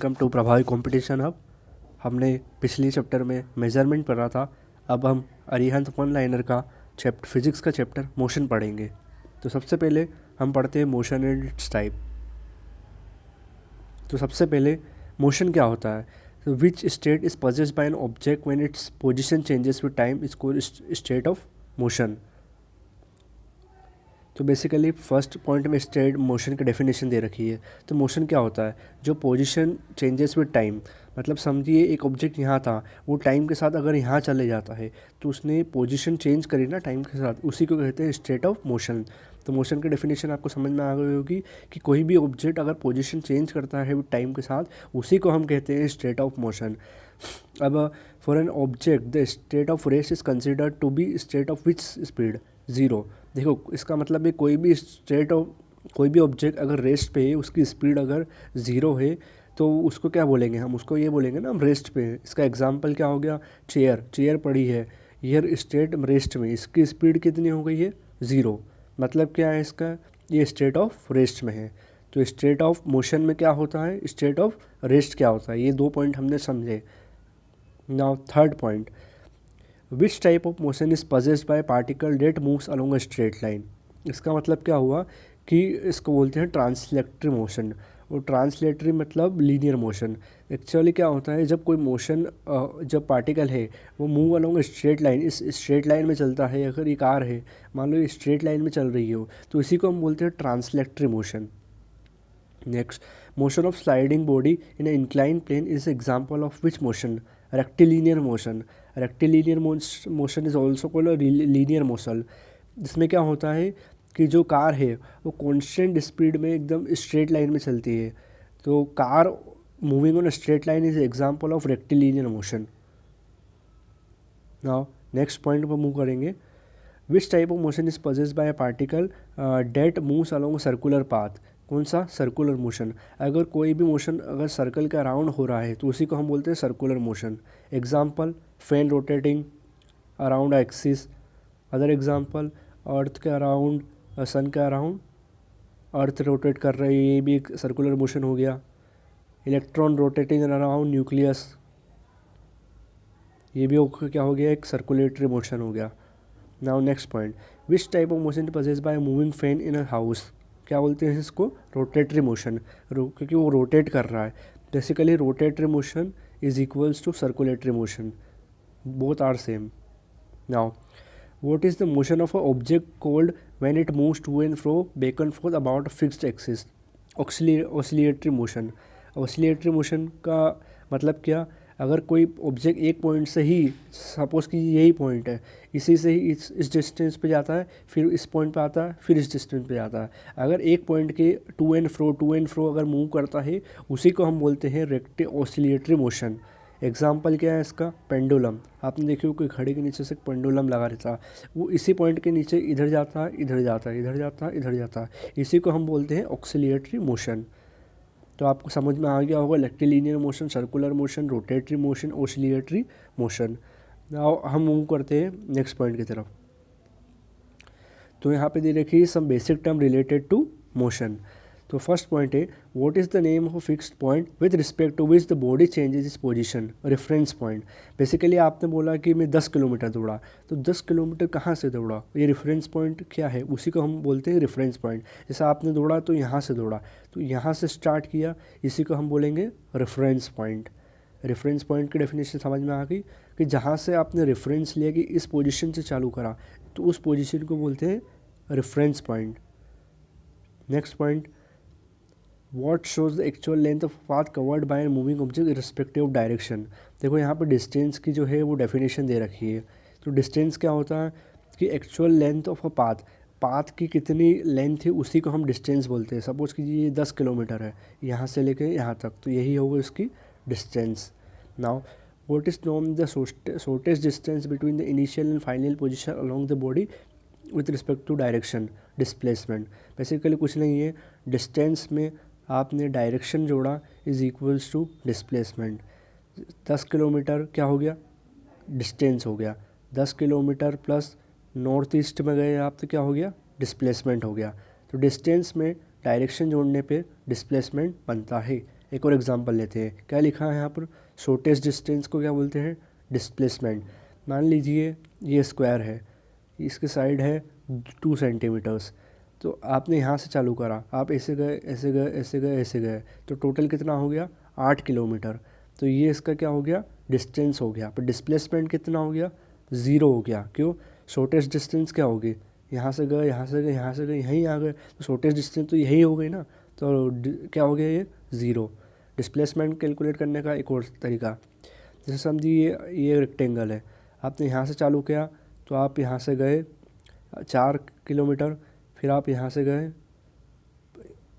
Welcome to प्रभावी competition hub. हमने पिछले चैप्टर में मेजरमेंट पढ़ा था। अब हम अरिहंत वन लाइनर का फिजिक्स का चैप्टर मोशन पढ़ेंगे। तो सबसे पहले हम पढ़ते हैं मोशन एंड इट्स टाइप। तो सबसे पहले मोशन क्या होता है? तो which state is possessed by an object when its position changes with time is called state of motion. तो बेसिकली फर्स्ट पॉइंट में स्टेट मोशन की डेफिनेशन दे रखी है। तो मोशन क्या होता है? जो पोजीशन चेंजेस विद टाइम, मतलब समझिए एक ऑब्जेक्ट यहाँ था, वो टाइम के साथ अगर यहाँ चले जाता है तो उसने पोजीशन चेंज करी ना टाइम के साथ, उसी को कहते हैं स्टेट ऑफ मोशन। तो मोशन की डेफिनेशन आपको समझ में आ गई होगी कि कोई भी ऑब्जेक्ट अगर पोजीशन चेंज करता है विद टाइम के साथ, उसी को हम कहते हैं स्टेट ऑफ मोशन। अब for an object the state of rest is considered to be state of which speed? Zero. देखो इसका मतलब है कोई भी ऑब्जेक्ट अगर रेस्ट पे है, उसकी स्पीड अगर ज़ीरो है तो उसको क्या बोलेंगे? हम उसको ये बोलेंगे ना हम रेस्ट पे है। इसका एग्जांपल क्या हो गया? चेयर पड़ी है, ये स्टेट रेस्ट में, इसकी स्पीड कितनी हो गई है? ज़ीरो। मतलब क्या है इसका? ये स्टेट ऑफ रेस्ट में है। तो स्टेट ऑफ मोशन में क्या होता है, स्टेट ऑफ रेस्ट क्या होता है? ये दो पॉइंट हमने समझे। Now third point, which type of motion is possessed by particle that moves along a straight line? इसका मतलब क्या हुआ कि इसको बोलते हैं ट्रांसलेटरी मोशन। और ट्रांसलेटरी मतलब लीनियर मोशन। एक्चुअली क्या होता है, जब कोई मोशन जब पार्टिकल है वो मूव अलोंग स्ट्रेट लाइन, इस स्ट्रेट लाइन में चलता है, अगर ये कार है मान लो ये स्ट्रेट लाइन में चल रही हो, तो इसी को हम बोलते हैं translatory motion. Next, motion of sliding body in a incline plane is example of which motion? Rectilinear motion. Rectilinear motion is also called linear motion. जिसमें क्या होता है कि जो कार है वो कांस्टेंट स्पीड में एकदम स्ट्रेट लाइन में चलती है। तो car moving on straight line is example of rectilinear motion. Now next point पर मूव करेंगे। Which type of motion is possessed by a particle that moves along circular path? कौन सा? Circular motion. अगर कोई भी मोशन अगर circle के around हो रहा है तो उसी को हम बोलते हैं circular motion. Example, fan rotating around axis. Other example, earth के अराउंड, सन के अराउंड अर्थ रोटेट कर रही है, ये भी एक सर्कुलर मोशन हो गया। इलेक्ट्रॉन रोटेटिंग अराउंड न्यूक्लियस, ये भी क्या हो गया? एक सर्कुलेटरी मोशन हो गया। Now next point, which type of motion possessed by moving fan in a house? क्या बोलते हैं इसको? Rotatory motion. क्योंकि वो रोटेट कर रहा है। Basically rotatory motion is equals to circulatory motion, both are same. Now what is the motion of an object called when it moves to and fro back and forth about a fixed axis? oscillatory motion। oscillatory motion का मतलब क्या? अगर कोई object एक point से ही, suppose कि यही point है, इसी से ही इस डिस्टेंस पे जाता है, फिर इस पॉइंट पे आता है, फिर इस डिस्टेंस पे जाता है। अगर एक पॉइंट के टू एंड फ्रो अगर मूव करता है, उसी को हम बोलते हैं ऑसिलेटरी मोशन। एग्जाम्पल क्या है इसका? पेंडुलम। आपने देखी हो कोई घड़ी के नीचे से पेंडुलम लगा रहता है, वो इसी पॉइंट के नीचे इधर जाता है, इधर जाता है, इधर जाता है, इधर जाता है, इसी को हम बोलते हैं ऑक्सिलिएटरी मोशन। तो आपको समझ में आ गया होगा rectilinear motion, circular motion, rotatory motion, oscillatory motion. Now हम मूव करते हैं नेक्स्ट पॉइंट की तरफ। तो यहाँ पे दे रखी है some basic term related to motion. तो फर्स्ट पॉइंट है, what is the name of a fixed point with respect to which the body changes is position? Reference point. Basically आपने बोला कि मैं 10 किलोमीटर दौड़ा, तो 10 किलोमीटर कहाँ से दौड़ा? ये रेफरेंस पॉइंट क्या है? उसी को हम बोलते हैं रेफरेंस पॉइंट। जैसे आपने दौड़ा तो यहाँ से दौड़ा, तो यहाँ से स्टार्ट किया, इसी को हम बोलेंगे रेफरेंस पॉइंट। रेफरेंस पॉइंट की डेफिनेशन समझ में आ गई कि जहाँ से आपने रेफरेंस लिया कि इस पोजीशन से चालू करा, तो उस पोजीशन को बोलते हैं reference point. Next point, what shows the actual length of path covered by moving object respective direction? देखो यहाँ पर डिस्टेंस की जो है वो डेफिनेशन दे रखी है। तो डिस्टेंस क्या होता है कि actual length of a path की कितनी लेंथ है उसी को हम डिस्टेंस बोलते हैं। सपोज कि ये 10 किलोमीटर है यहाँ से लेके यहाँ तक, तो यही होगा इसकी distance. Now what is known the shortest distance between the initial and final position along the body with respect to direction? Displacement. Basically कुछ नहीं है, डिस्टेंस में आपने डायरेक्शन जोड़ा is equals to displacement. 10 kilometre क्या हो गया? डिस्टेंस हो गया। 10 किलोमीटर प्लस नॉर्थ ईस्ट में गए आप तो क्या हो गया? डिस्प्लेसमेंट हो गया। तो डिस्टेंस में डायरेक्शन जोड़ने पे डिस्प्लेसमेंट बनता है। एक और एग्जांपल लेते हैं, क्या लिखा है यहाँ पर, शॉर्टेस्ट डिस्टेंस को क्या बोलते हैं, डिस्प्लेसमेंट। मान लीजिए ये स्क्वायर है, इसके साइड है 2 सेंटीमीटर्स, तो आपने यहाँ से चालू करा, आप ऐसे गए ऐसे गए ऐसे गए ऐसे गए, तो टोटल कितना हो गया, 8 किलोमीटर। तो ये इसका क्या हो गया, डिस्टेंस हो गया। पर डिस्प्लेसमेंट कितना हो गया, 0 हो गया। क्यों, शॉर्टेस्ट डिस्टेंस क्या होगी, यहाँ से गए यहाँ से गए यहाँ से गए यहीं आ गए, तो शॉर्टेस्ट डिस्टेंस तो यही हो गई ना, तो क्या हो गया ये, 0। डिस्प्लेसमेंट कैलकुलेट करने का एक और तरीका, जैसे समझिए ये रेक्टेंगल है, आपने यहाँ से चालू किया, तो आप यहाँ से गए 4 किलोमीटर, फिर आप यहाँ से गए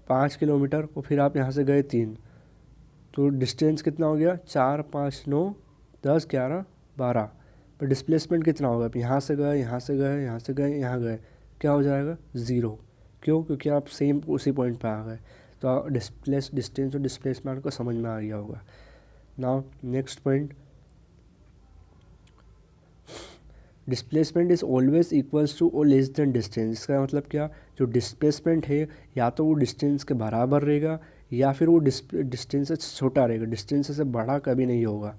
5 किलोमीटर, और फिर आप यहाँ से गए 3, तो डिस्टेंस कितना हो गया, 4 5 9 10 11 12। पर डिस्प्लेसमेंट कितना होगा, आप यहाँ से गए यहाँ से गए यहाँ से गए यहाँ गए, क्या हो जाएगा, 0। क्यों, क्योंकि आप सेम उसी पॉइंट पे आ गए। तो डिस्टेंस और डिस्प्लेसमेंट को समझ में आ गया होगा। Now next point, displacement is always equals to और लेस देन डिस्टेंस। इसका मतलब क्या, जो डिस्प्लेसमेंट है या तो वो डिस्टेंस के बराबर रहेगा या फिर वो डिस्टेंस से छोटा रहेगा, डिस्टेंस से बड़ा कभी नहीं होगा,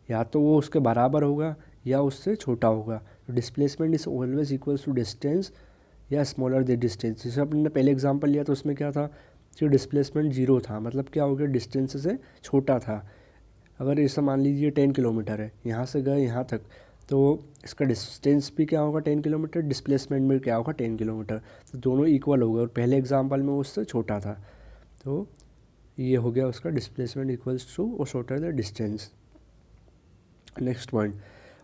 या तो वो उसके बराबर होगा या उससे छोटा होगा। तो displacement is always equals to distance या स्मॉलर द डिस्टेंस। जैसे अपने पहले एग्जांपल लिया तो उसमें क्या था कि डिस्प्लेसमेंट 0 था, मतलब क्या हो गया, डिस्टेंस से छोटा था। अगर ऐसा मान लीजिए 10 किलोमीटर है, यहाँ से गए यहाँ तक, तो इसका डिस्टेंस भी क्या होगा 10 किलोमीटर, डिस्प्लेसमेंट में क्या होगा 10 किलोमीटर, तो दोनों इक्वल हो गए, और पहले एग्जांपल में उससे छोटा था। तो ये हो गया उसका डिस्प्लेसमेंट इक्वल्स टू और shorter the distance. Next point,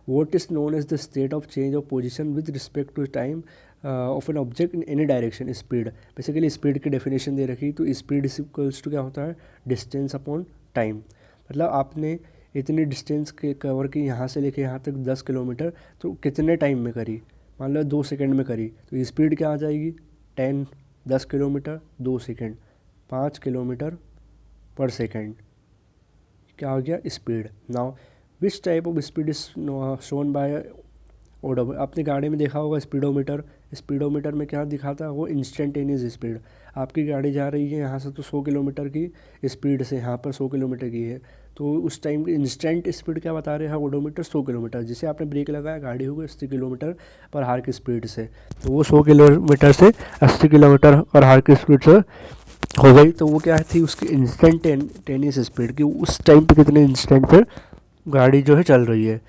what is known as the state of change of position with respect to time of an object in any direction, speed। Basically speed की definition दे रखी, तो speed is equals to क्या होता है, distance upon time. मतलब आपने इतनी डिस्टेंस के कवर की यहाँ से लेके यहाँ तक 10 किलोमीटर, तो कितने टाइम में करी, मान लो 2 सेकंड में करी, तो स्पीड क्या आ जाएगी, 10 किलोमीटर 2 सेकंड, 5 किलोमीटर पर सेकंड, क्या हो गया speed. Now which type of speed is shown by odometer. आपने गाड़ी में देखा होगा स्पीडोमीटर, स्पीडोमीटर में क्या दिखाता है, वो इंस्टेंटेनियस स्पीड। आपकी गाड़ी जा रही है यहाँ से तो 100 किलोमीटर की स्पीड से यहाँ पर 100 किलोमीटर की है, तो उस टाइम की इंस्टेंट स्पीड क्या बता रहे हैं ओडोमीटर, 100 किलोमीटर। जिसे आपने ब्रेक लगाया, गाड़ी हो गई 80 किलोमीटर पर हार की स्पीड से, तो वो 100 किलोमीटर से 80 किलोमीटर पर हार की स्पीड से हो गई, तो वो क्या थी उसकी इंस्टेंटेनियस स्पीड की, उस टाइम पे कितने इंस्टेंट पे गाड़ी जो है चल रही है।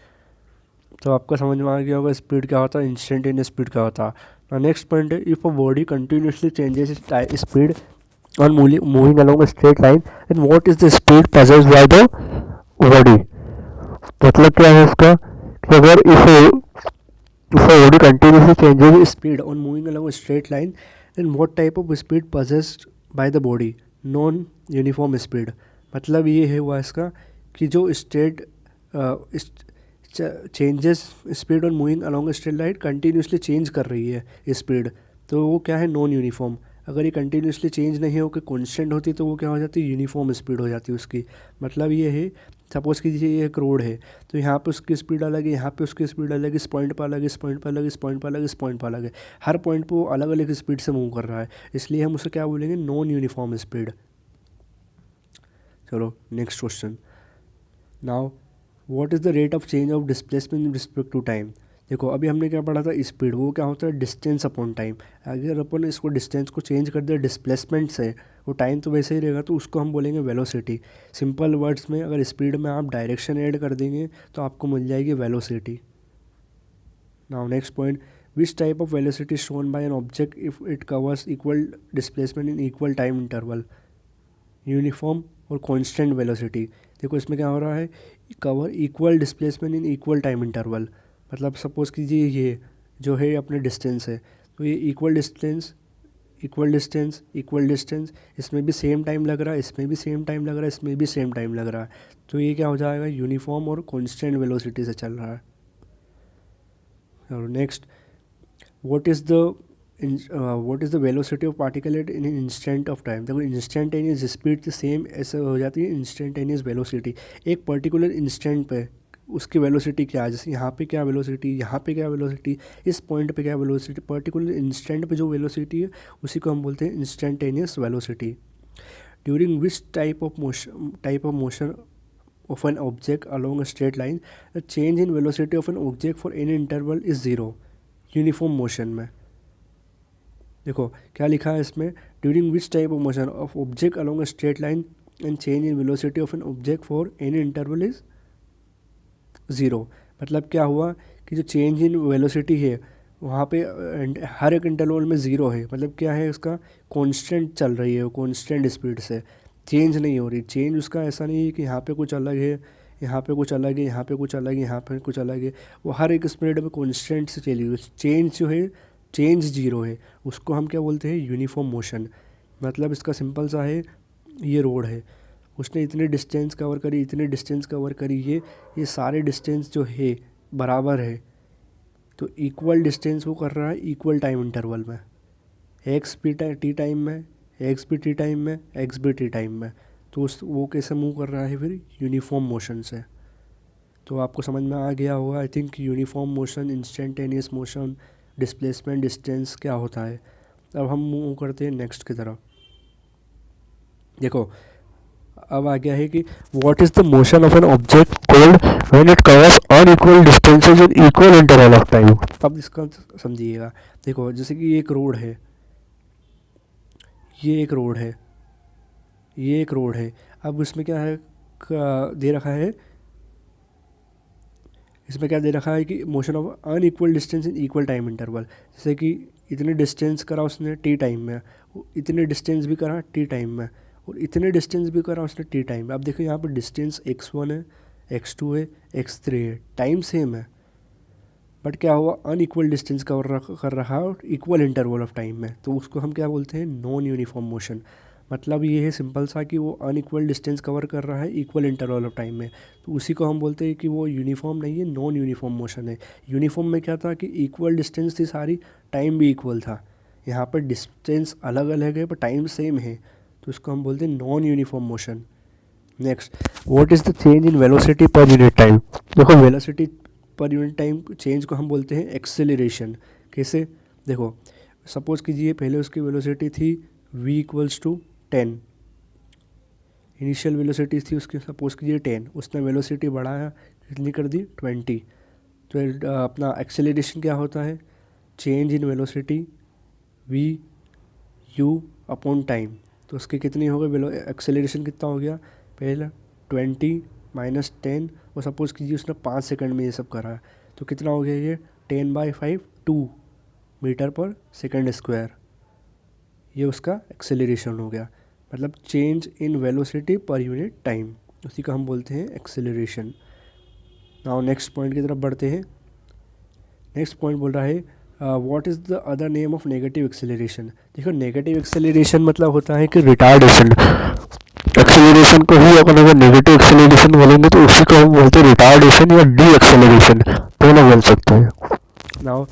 तो आपका समझ में आ गया होगा स्पीड क्या होता है, इंस्टेंटेनियस स्पीड क्या होता है। नेक्स्ट पॉइंट है, if a body continuously changes speed on moving along a straight line, then what is the speed possessed by the body. मतलब क्या है इसका, कि अगर if a body continuously changes speed on moving along a straight line, then what type of speed possessed by the body, non uniform speed. मतलब ये है हुआ इसका कि जो स्ट्रेट चेंजेस स्पीड और moving along straight line continuously change कर रही है स्पीड, तो वो क्या है, नॉन यूनिफॉर्म। अगर ये कंटिन्यूसली चेंज नहीं होकर कॉन्स्टेंट होती तो वो क्या हो जाती है, यूनिफॉर्म स्पीड हो जाती है उसकी। मतलब ये है, सपोज़ कीजिए ये एक रोड है, तो यहाँ पे उसकी स्पीड अलग है, यहाँ पे उसकी स्पीड अलग है, इस पॉइंट पर अलग है, इस पॉइंट पर अलग है, इस पॉइंट पर अलग है, इस पॉइंट पर अलग है, हर पॉइंट पर वो अलग अलग स्पीड से मूव कर रहा है, इसलिए हम उसे क्या बोलेंगे, नॉन यूनिफॉर्म स्पीड। चलो next question, now what is the rate of change of displacement in respect to time. देखो अभी हमने क्या पढ़ा था, स्पीड, वो क्या होता है, डिस्टेंस अपॉन टाइम। अगर अपन इसको डिस्टेंस को चेंज कर दे डिस्प्लेसमेंट से, वो टाइम तो वैसे ही रहेगा, तो उसको हम बोलेंगे वेलोसिटी। सिंपल वर्ड्स में अगर स्पीड में आप डायरेक्शन ऐड कर देंगे तो आपको मिल जाएगी velocity. Now next point, which type of velocity shown by an object if it covers equal displacement in equal time interval, uniform और कॉन्स्टेंट वेलोसिटी। देखो इसमें क्या हो रहा है, cover equal displacement in equal time interval. मतलब suppose कीजिए ये जो है अपने डिस्टेंस है, तो ये equal distance equal distance equal distance, इसमें भी सेम टाइम लग रहा है, इसमें भी सेम टाइम लग रहा है, इसमें भी सेम टाइम लग रहा है, तो ये क्या हो जाएगा, यूनिफॉर्म और कॉन्स्टेंट वेलोसिटी से चल रहा है। और next, what is the velocity of particle at in instant of time. देखो इंस्टेंटेनियस स्पीड से सेम ऐसे हो जाती है इंस्टेंटेनियस वेलोसिटी। एक पर्टिकुलर इंस्टेंट पे उसकी वेलोसिटी क्या है, जैसे यहाँ पे क्या वेलोसिटी, यहाँ पे क्या वेलोसिटी, इस पॉइंट पे क्या वेलोसिटी, पर्टिकुलर इंस्टेंट पे जो वेलोसिटी है उसी को हम बोलते हैं instantaneous velocity. During which type of motion of an object along a straight line, the change in velocity of an object for any interval is zero. Uniform motion में देखो क्या लिखा है इसमें, during which type of motion of object along a straight line and change in velocity of an object for any interval is zero. मतलब क्या हुआ कि जो चेंज इन वेलोसिटी है वहाँ पे हर एक इंटरवल में ज़ीरो है। मतलब क्या है, उसका कांस्टेंट चल रही है, वो कांस्टेंट स्पीड से चेंज नहीं हो रही। चेंज उसका ऐसा नहीं है कि यहाँ पे कुछ अलग है, यहाँ पे कुछ अलग है, यहाँ पे कुछ अलग है, यहाँ पे कुछ अलग है। वो हर एक स्पीड में कांस्टेंट से चली हुई। चेंज जो है, चेंज जीरो है, उसको हम क्या बोलते हैं, यूनिफॉर्म मोशन। मतलब इसका सिंपल सा है, ये रोड है, उसने इतने डिस्टेंस कवर करी, इतने डिस्टेंस कवर करी, ये सारे डिस्टेंस जो है बराबर है, तो इक्वल डिस्टेंस वो कर रहा है इक्वल टाइम इंटरवल में, एक्स भी टी टाइम में, एक्स भी टी टाइम में, एक्स भी टी टाइम में। तो वो कैसे मूव कर रहा है फिर, यूनिफॉर्म मोशन से। तो आपको समझ में आ गया होगा I think uniform motion, instantaneous motion, displacement, distance क्या होता है। अब हम मूव करते हैं नेक्स्ट की तरफ। देखो अब आ गया है कि what is the motion of an object cold when it covers unequal distances in equal interval of time. अब इसका समझिएगा। देखो जैसे कि ये एक रोड है, ये एक रोड है, ये एक रोड है। अब इसमें क्या है, दे रखा है, इसमें क्या दे रखा है कि motion of unequal distance in equal time interval. जैसे कि इतने डिस्टेंस करा उसने टी टाइम में, इतने डिस्टेंस भी करा टी टाइम में, और इतने डिस्टेंस भी करा उसने टी टाइम में। अब देखो यहाँ पर डिस्टेंस x1 है, x2 है, x3 है, टाइम सेम है, बट क्या हुआ, अनइक्वल डिस्टेंस कर रहा है इक्वल इंटरवल ऑफ टाइम में। तो उसको हम क्या बोलते हैं, नॉन यूनिफॉर्म मोशन। मतलब ये है सिंपल सा कि वो अनइक्वल डिस्टेंस कवर कर रहा है इक्वल इंटरवल ऑफ टाइम में, तो उसी को हम बोलते हैं कि वो यूनिफॉर्म नहीं है, नॉन यूनिफॉर्म मोशन है। यूनिफॉर्म में क्या था कि इक्वल डिस्टेंस थी सारी, टाइम भी इक्वल था। यहाँ पर डिस्टेंस अलग अलग है पर टाइम सेम है, तो उसको हम बोलते हैं non uniform motion. Next, what is the change in velocity per unit time. देखो velocity per unit time change को हम बोलते हैं एक्सेलरेशन। कैसे, देखो सपोज़ कीजिए पहले उसकी वेलोसिटी थी v equals to 10, initial velocity थी उसकी सपोज़ कीजिए 10, उसने वेलोसिटी बढ़ाया कितनी कर दी 20। तो अपना एक्सेलरेशन क्या होता है, change in velocity v u upon time. तो उसकी कितनी हो गई एक्सेलरेशन, कितना हो गया, पहले 20 माइनस 10, और सपोज़ कीजिए उसने 5 सेकंड में ये सब करा है, तो कितना हो गया ये 10/5 2 मीटर पर सेकंड स्क्वायर। ये उसका एक्सेलरेशन हो गया, मतलब change in velocity per unit time, उसी का हम बोलते हैं एक्सेलरेशन। नाउ नेक्स्ट पॉइंट की तरफ बढ़ते हैं। नेक्स्ट पॉइंट बोल रहा है what is the other name of negative acceleration. देखो नेगेटिव एक्सेलरेशन मतलब होता है कि रिटार्डेशन। एक्सेलरेशन को ही अपन अगर नेगेटिव एक्सेलरेशन बोलेंगे तो उसी को हम बोलते हैं रिटार्डेशन या डी एक्सेलरेशन, दोनों बोल सकते हैं। Now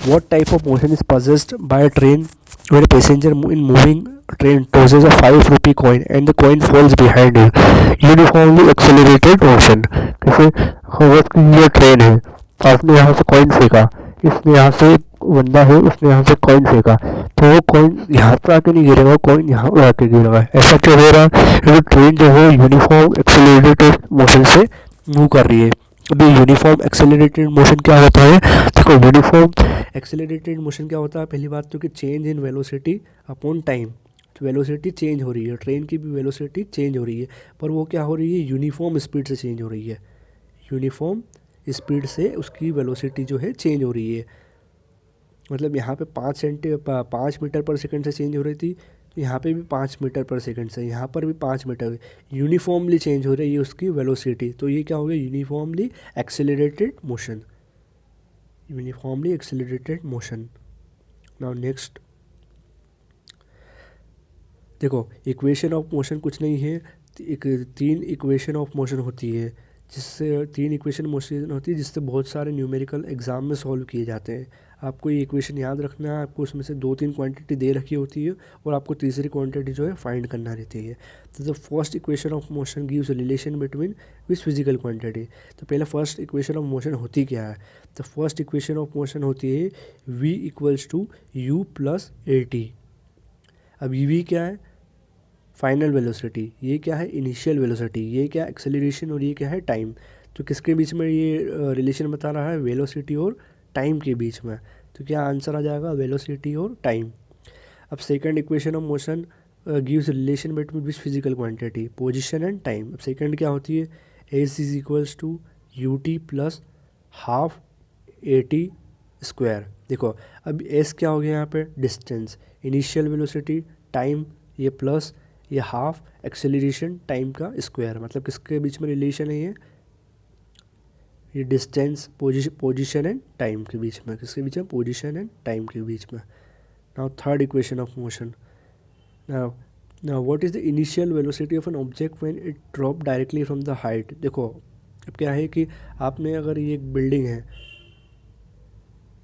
what type of motion is possessed by a train when a passenger in moving train tosses a 5 rupee coin and the coin falls behind him, uniformly accelerated motion। जैसे ये train है, आपने यहाँ से कॉइन फेंका, इसने यहाँ से बंदा है, उसने यहाँ से कॉइन फेंका, तो वो कॉइन यहाँ पर आके नहीं गिरेगा, कॉइन यहाँ पर आके गिरेगा। ऐसा क्यों हो रहा है, क्योंकि ट्रेन जो है यूनिफॉर्म एक्सेलरेटेड मोशन से मूव कर रही है। अभी यूनिफॉर्म एक्सेलरेटेड मोशन क्या होता है, देखो यूनिफॉर्म एक्सेलरेटेड मोशन क्या होता है, पहली बात तो कि change in velocity upon time. तो वेलोसिटी चेंज हो रही है, ट्रेन की भी वेलोसिटी चेंज हो रही है, पर वो क्या हो रही है, यूनिफॉर्म स्पीड से चेंज हो रही है। यूनिफॉर्म स्पीड से उसकी वेलोसिटी जो है चेंज हो रही है। मतलब यहाँ पे 5 मीटर पर सेकंड से चेंज हो रही थी, तो यहाँ पे भी 5 मीटर पर सेकंड से, यहाँ पर भी 5 मीटर, यूनिफॉर्मली चेंज हो रही है उसकी वेलोसिटी। तो ये क्या हो गया, uniformly accelerated motion, uniformly accelerated motion. Now next, देखो इक्वेशन ऑफ मोशन कुछ नहीं है, एक 3 इक्वेशन ऑफ मोशन होती है, जिससे 3 इक्वेशन मोशन होती है जिससे बहुत सारे न्यूमेरिकल एग्जाम में सॉल्व किए जाते हैं। आपको ये इक्वेशन याद रखना है, आपको उसमें से 2-3 क्वांटिटी दे रखी होती है और आपको तीसरी क्वांटिटी जो है फाइंड करना रहती है। तो the first equation of motion gives relation between which physical quantity. तो पहले फर्स्ट इक्वेशन ऑफ मोशन होती क्या है, तो फर्स्ट इक्वेशन ऑफ मोशन होती है v equals to u plus at। अब v क्या है, फाइनल वेलोसिटी, ये क्या है इनिशियल वेलोसिटी, ये क्या एक्सेलरेशन और ये क्या है टाइम। तो किसके बीच में ये रिलेशन बता रहा है, वेलोसिटी और टाइम के बीच में। तो क्या आंसर आ जाएगा, वेलोसिटी और टाइम। अब second equation of motion gives relation between which physical quantity, position and time. अब सेकंड क्या होती है, s is equals to u t plus half a t square. देखो अब एस क्या हो गया यहाँ पे, डिस्टेंस, इनिशियल वेलोसिटी, टाइम, ये प्लस ये हाफ एक्सेलरेशन टाइम का स्क्वायर, मतलब किसके बीच में रिलेशन है ये डिस्टेंस पोजीशन एंड टाइम के बीच में, किसके बीच में, पोजीशन एंड टाइम के बीच में। Now third equation of motion, now what is the initial velocity of an object when it drop directly from the height. देखो अब क्या है कि आपने अगर ये एक बिल्डिंग है,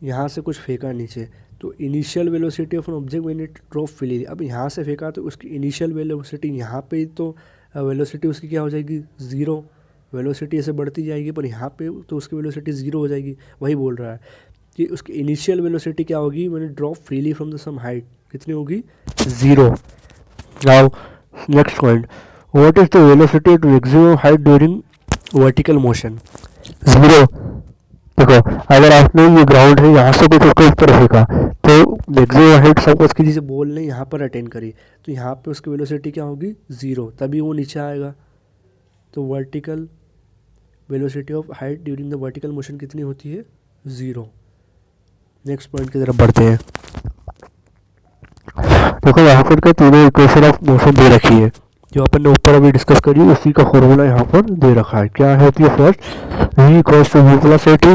यहाँ से कुछ फेंका नीचे, तो initial velocity of an object when it drop freely, अब यहाँ से फेंका तो उसकी इनिशियल वेलोसिटी यहाँ पे तो वेलोसिटी उसकी क्या हो जाएगी, ज़ीरो। वेलोसिटी ऐसे बढ़ती जाएगी पर यहाँ पे तो उसकी वेलोसिटी ज़ीरो हो जाएगी। वही बोल रहा है कि उसकी इनिशियल वेलोसिटी क्या होगी when it drop freely from the some height, कितनी होगी, zero. Now next point, what is the velocity at maximum height during vertical motion, zero. देखो अगर आपने ये ग्राउंड है यहाँ से कुछ उसको इस तरह फेंका तो मैक्सिमम हाइट सपोज की जैसे बॉल ने यहाँ पर अटेन करी तो यहाँ पे उसकी वेलोसिटी क्या होगी, ज़ीरो, तभी वो नीचे आएगा। तो vertical velocity of height during the vertical motion कितनी होती है, ज़ीरो। नेक्स्ट पॉइंट की तरफ बढ़ते हैं। देखो यहाँ पर क्या तीनों इक्वेशन ऑफ मोशन दे रखी है, जो अपन ने ऊपर अभी डिस्कस करी उसी का फॉर्मूला यहाँ पर दे रखा है। क्या होती है, first v equals to v plus a t,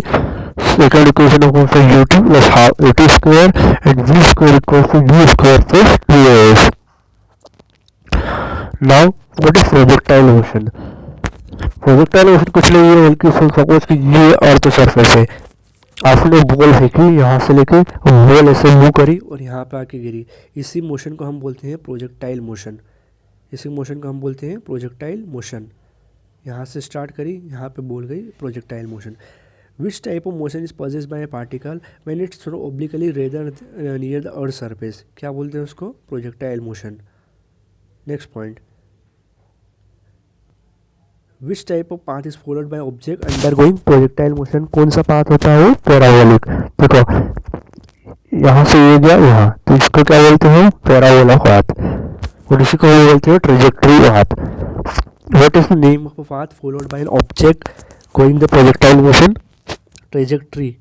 second equation of motion u t plus half a t square and v square equals to v square plus 2as। Now what is projectile motion, projectile motion कुछ नहीं है बल्कि suppose कि ये earth surface है, आपने ball फेंकी यहाँ से लेके बॉल ऐसे मूव करी और यहाँ पे आके गिरी, इसी मोशन को हम बोलते हैं प्रोजेक्टाइल मोशन। इसी मोशन को हम बोलते हैं प्रोजेक्टाइल मोशन। यहाँ से स्टार्ट करी, यहाँ पे बोल गई projectile motion. Which type of motion is possessed by a particle when its thrown obliquely rather near the earth surface, क्या बोलते हैं उसको, projectile motion. Next point, which type of path is followed by object undergoing projectile motion, कौन सा path होता है वो, parabolic. देखो यहाँ से ये गया यहाँ, तो इसको क्या बोलते हैं, पैराबोला पाथ, और इसी को बोलते हैं trajectory path. What is the name of a path followed by an object going the projectile motion, trajectory,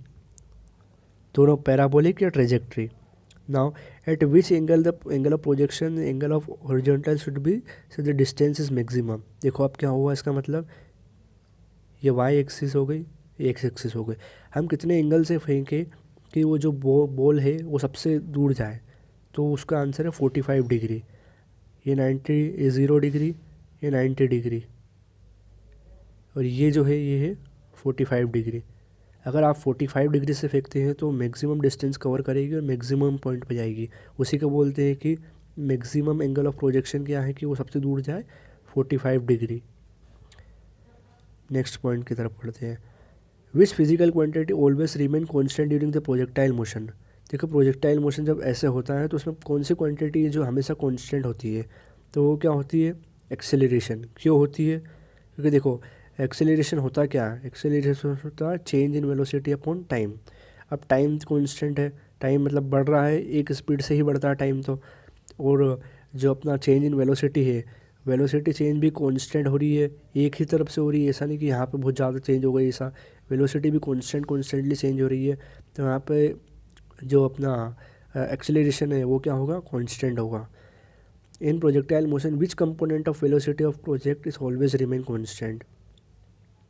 दोनों पैराबोलिक या trajectory. Now at which angle the angle of projection angle of horizontal should be so the distance is maximum. देखो अब क्या हुआ, इसका मतलब ये Y axis हो गई, ये एक्स एक्सिस हो गई। हम कितने एंगल से फेंके कि वो जो बॉल है वो सबसे दूर जाए, तो उसका आंसर है 45 डिग्री। ये 0 डिग्री, ये 90 डिग्री, और ये जो है ये है 45 डिग्री। अगर आप 45 डिग्री से फेंकते हैं तो मैक्सिमम डिस्टेंस कवर करेगी और मैक्सिमम पॉइंट पे जाएगी। उसी को बोलते हैं कि मैक्सिमम एंगल ऑफ प्रोजेक्शन क्या है, कि वो सबसे दूर जाए 45 डिग्री। नेक्स्ट पॉइंट की तरफ पढ़ते हैं। विच physical quantity always remain constant during the projectile motion. देखो प्रोजेक्टाइल मोशन जब ऐसे होता है तो उसमें कौन सी क्वांटिटी है जो हमेशा कॉन्स्टेंट होती है, तो वो क्या होती है, एक्सेलरेशन। क्यों होती है, क्योंकि देखो एक्सेलरेशन होता क्या है, एक्सेलरेशन होता है change in velocity upon time. अब टाइम कॉन्स्टेंट है, टाइम मतलब बढ़ रहा है, एक स्पीड से ही बढ़ता है टाइम तो, और जो अपना चेंज इन वेलोसिटी है, वेलोसिटी चेंज भी कांस्टेंट हो रही है, एक ही तरफ से हो रही है, ऐसा नहीं कि यहाँ पे बहुत ज़्यादा चेंज हो गई ऐसा। वेलोसिटी भी कॉन्स्टेंटली चेंज हो रही है, तो यहाँ पे जो अपना एक्सेलरेशन है वो क्या होगा, कांस्टेंट होगा। In projectile motion which component of velocity of project is always remain constant.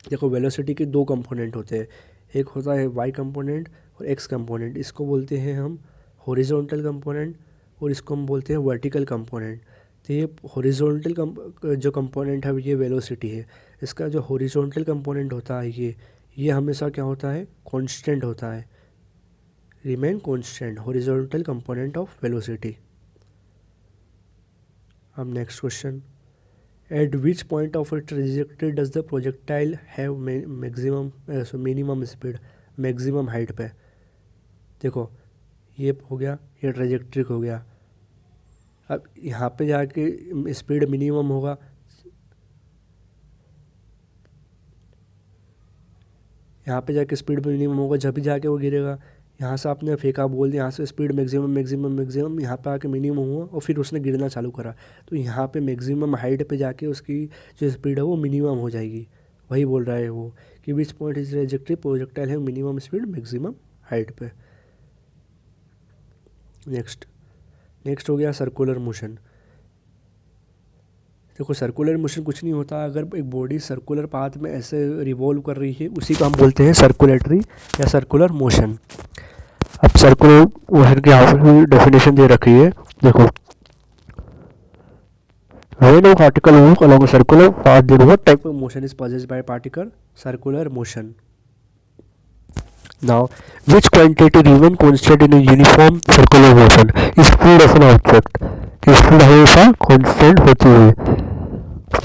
देखो वेलोसिटी के दो कंपोनेंट होते हैं, एक होता है वाई कंपोनेंट और एक्स कंपोनेंट। इसको बोलते हैं हम हॉरिजॉन्टल कंपोनेंट और इसको हम बोलते हैं वर्टिकल कंपोनेंट। तो ये हॉरिजॉन्टल जो कंपोनेंट है ये वेलोसिटी है, इसका जो हॉरिजॉन्टल कंपोनेंट होता है ये हमेशा क्या होता है, कांस्टेंट होता है, remain constant, horizontal component of velocity. अब next question, at which point of a trajectory does the projectile have maximum minimum speed, maximum height पे। देखो ये हो गया, ये ट्रेजेक्ट्री हो गया। अब यहाँ पे जाके स्पीड मिनिमम होगा, यहाँ पे जाके स्पीड मिनिमम होगा जब भी जाके वो गिरेगा। यहाँ से आपने फेंका बोल दिया, यहाँ से स्पीड मैक्सिमम मैक्सिमम मैक्सिमम, यहाँ पे आके मिनिमम हुआ और फिर उसने गिरना चालू करा, तो यहाँ पे मैक्सिमम हाइट पे जाके उसकी जो स्पीड है वो मिनिमम हो जाएगी। वही बोल रहा है वो कि which point is trajectory projectile है मिनिमम स्पीड मैक्सिमम हाइट पे। नेक्स्ट हो गया सर्कुलर मोशन। देखो सर्कुलर मोशन कुछ नहीं होता, अगर एक बॉडी सर्कुलर पाथ में ऐसे रिवॉल्व कर रही है उसी को हम बोलते हैं सर्कुलेटरी या सर्कुलर मोशन। अब सर्कुलर मोशन की आपकी डेफिनेशन दे रखी है, देखो when a particle moves along a circular path then what type of motion is possessed by a particle? Circular motion. Now which quantity remain constant in a uniform circular motion? Speed of an object, speed हमेशा constant होती है।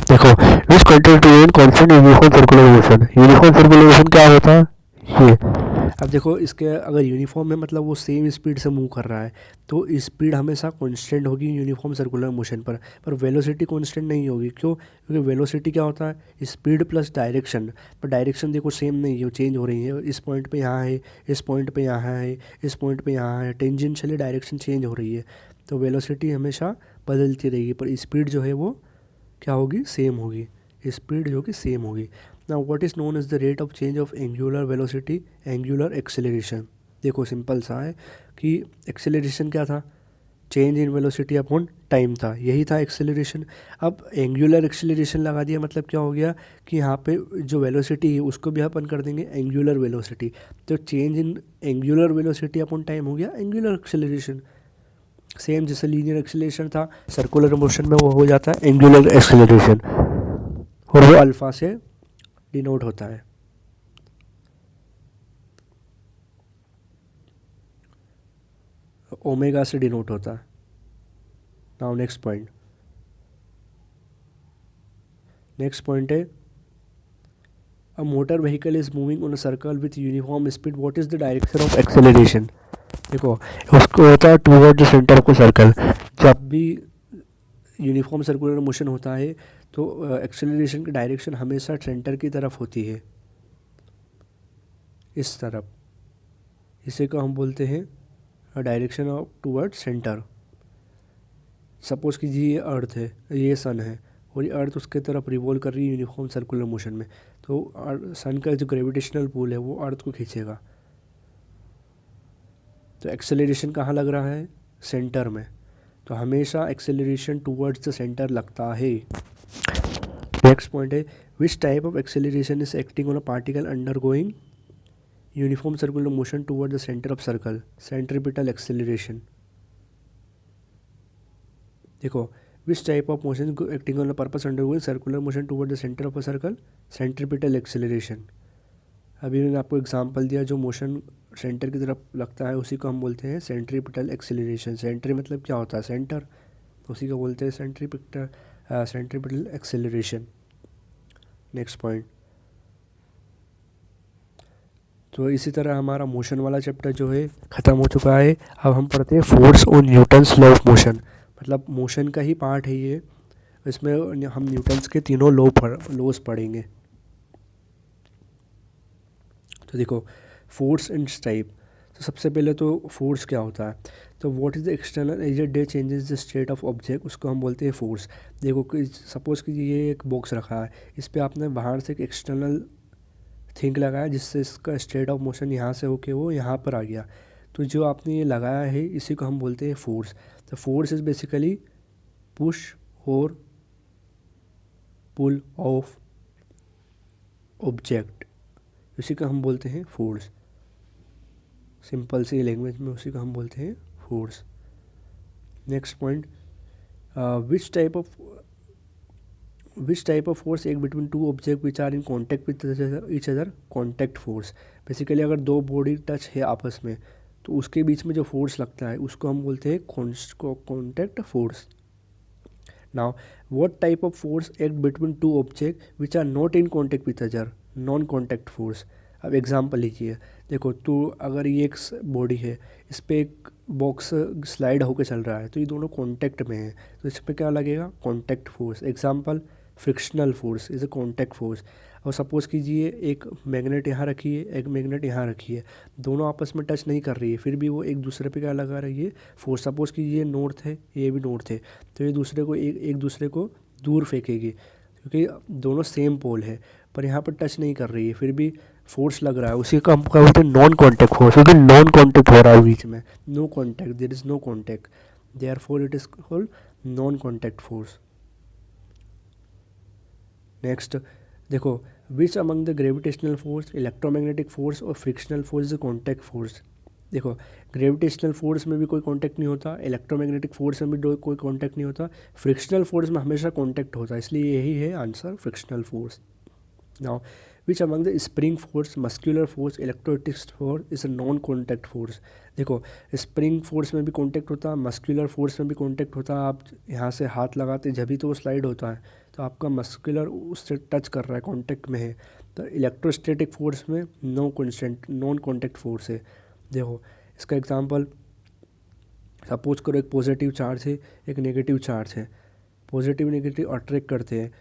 देखो विच quantity remain constant in uniform circular motion, uniform circular motion क्या होता है ये। अब देखो इसके अगर यूनिफॉर्म है मतलब वो सेम स्पीड से मूव कर रहा है, तो स्पीड हमेशा कांस्टेंट होगी यूनिफॉर्म सर्कुलर मोशन पर वेलोसिटी कांस्टेंट नहीं होगी। क्यों? क्योंकि वेलोसिटी क्या होता है स्पीड प्लस डायरेक्शन, पर डायरेक्शन देखो सेम नहीं है, चेंज हो रही है। इस पॉइंट पे यहाँ है, इस पॉइंट पे यहाँ है, इस पॉइंट पे यहाँ है, टेंजेंशियली डायरेक्शन चेंज हो रही है, तो वेलोसिटी हमेशा बदलती रहेगी पर स्पीड जो है वो क्या होगी सेम होगी, स्पीड जो कि सेम होगी। Now what is known as the rate of change of angular velocity, angular acceleration. देखो सिंपल सा है कि एक्सेलरेशन क्या था, change in velocity upon time था, यही था एक्सेलरेशन। अब एंगुलर एक्सेलरेशन लगा दिया मतलब क्या हो गया कि यहाँ पे जो वेलोसिटी है उसको भी अपन कर देंगे एंगुलर वेलोसिटी, तो change in angular velocity upon time हो गया एंगुलर एक्सेलरेशन। सेम जैसे लीनियर एक्सेलरेशन था सर्कुलर मोशन में वो हो जाता है एंगुलर एक्सेलरेशन, और वो अल्फा से डिनोट होता है। ओमेगा से डिनोट होता है। नाउ नेक्स्ट पॉइंट है a motor vehicle is moving on a circle with uniform speed, what is the direction of acceleration. देखो उसको होता है toward the centre of the circle. जब भी यूनिफॉर्म सर्कुलर मोशन होता है तो एक्सेलरेशन की डायरेक्शन हमेशा सेंटर की तरफ होती है, इस तरफ, इसे को हम बोलते हैं direction of toward centre. Suppose कीजिए ये अर्थ है, ये सन है और ये अर्थ उसके तरफ रिवॉल्व कर रही है यूनिफॉर्म सर्कुलर मोशन में, तो सन का जो ग्रेविटेशनल पुल है वो अर्थ को खींचेगा, तो एक्सेलरेशन कहाँ लग रहा है सेंटर में, तो हमेशा एक्सेलरेशन टूवर्ड्स द सेंटर लगता है। नेक्स्ट पॉइंट है which type of acceleration is acting on a particle undergoing uniform circular motion toward the centre of circle, centripetal acceleration. देखो which type of motion acting on a purpose undergoing circular motion toward the centre of a circle, centripetal acceleration. अभी मैंने आपको example दिया, जो motion centre की तरफ लगता है उसी को हम बोलते हैं सेंट्रीपिटल एक्सेलरेशन। सेंट्री मतलब क्या होता है सेंटर, उसी को बोलते हैं सेंट्रीपिटल एक्सेलरेशन। नेक्स्ट पॉइंट, तो इसी तरह हमारा मोशन वाला चैप्टर जो है ख़त्म हो चुका है। अब हम पढ़ते हैं force on Newton's law of motion, मतलब मोशन का ही पार्ट है ये, इसमें हम न्यूटन्स के तीनों लॉज पढ़ेंगे। तो देखो फोर्स एंड टाइप, तो सबसे पहले तो फोर्स क्या होता है, तो what is the external agent that changes the state of object, उसको हम बोलते हैं फोर्स। देखो सपोज़ कि ये एक बॉक्स रखा है, इस पर आपने बाहर से एक एक्सटर्नल थिंग लगाया जिससे इसका स्टेट ऑफ मोशन यहाँ से होके वो यहाँ पर आ गया, तो जो आपने ये लगाया है इसी को हम बोलते हैं फोर्स। तो फोर्स इज़ बेसिकली पुश और पुल ऑफ ऑब्जेक्ट, उसी को हम बोलते हैं फोर्स। सिंपल सी लैंग्वेज में उसी को हम बोलते हैं force. Next point, which type of force act between two object which are in contact with each other, contact force. Basically अगर दो बॉडी टच है आपस में तो उसके बीच में जो फोर्स लगता है उसको हम बोलते हैं contact force. Now what type of force act between two object which are not in contact with other, non contact force. अब एग्जांपल लीजिए, देखो तो अगर ये एक बॉडी है, इस पर एक बॉक्स स्लाइड होकर चल रहा है, तो ये दोनों कांटेक्ट में है, तो इस पर क्या लगेगा, contact force. Example frictional force is a contact force. और सपोज़ कीजिए एक मैग्नेट यहाँ रखी है, एक मैग्नेट यहाँ रखी है, दोनों आपस में टच नहीं कर रही है, फिर भी वो एक दूसरे पे क्या लगा रही है, फोर्स। सपोज़ कीजिए नॉर्थ है, ये भी नॉर्थ है, तो ये दूसरे को एक दूसरे को दूर फेंकेगी, क्योंकि दोनों सेम पोल है, पर यहाँ पर टच नहीं कर रही है, फिर भी फोर्स लग रहा है। उसी का हम क्या बोलते हैं, नॉन कॉन्टैक्ट फोर्स, क्योंकि नॉन कॉन्टैक्ट हो रहा है बीच में, no contact, there is no contact, therefore it is called non contact force. Next देखो, which among the gravitational force, electromagnetic force और frictional force is contact force. देखो gravitational force में भी कोई कांटेक्ट नहीं होता, इलेक्ट्रोमैग्नेटिक फोर्स में भी कोई कांटेक्ट नहीं होता, फ्रिक्शनल फोर्स में हमेशा कांटेक्ट होता है, इसलिए यही है answer, frictional force. Now which among the spring force, muscular force, electrostatic force is a non contact force. देखो स्प्रिंग फोर्स में भी कांटेक्ट होता है, मस्कुलर फोर्स में भी कांटेक्ट होता है, आप यहाँ से हाथ लगाते जब भी तो वो स्लाइड होता है, तो आपका मस्कुलर उससे टच कर रहा है, कांटेक्ट में है। तो इलेक्ट्रोस्टैटिक फोर्स में नॉन कॉन्टैक्ट फोर्स है। देखो इसका एग्जांपल, सपोज करो एक पॉजिटिव चार्ज है, एक नेगेटिव चार्ज है, पॉजिटिव नेगेटिव अट्रैक्ट करते हैं,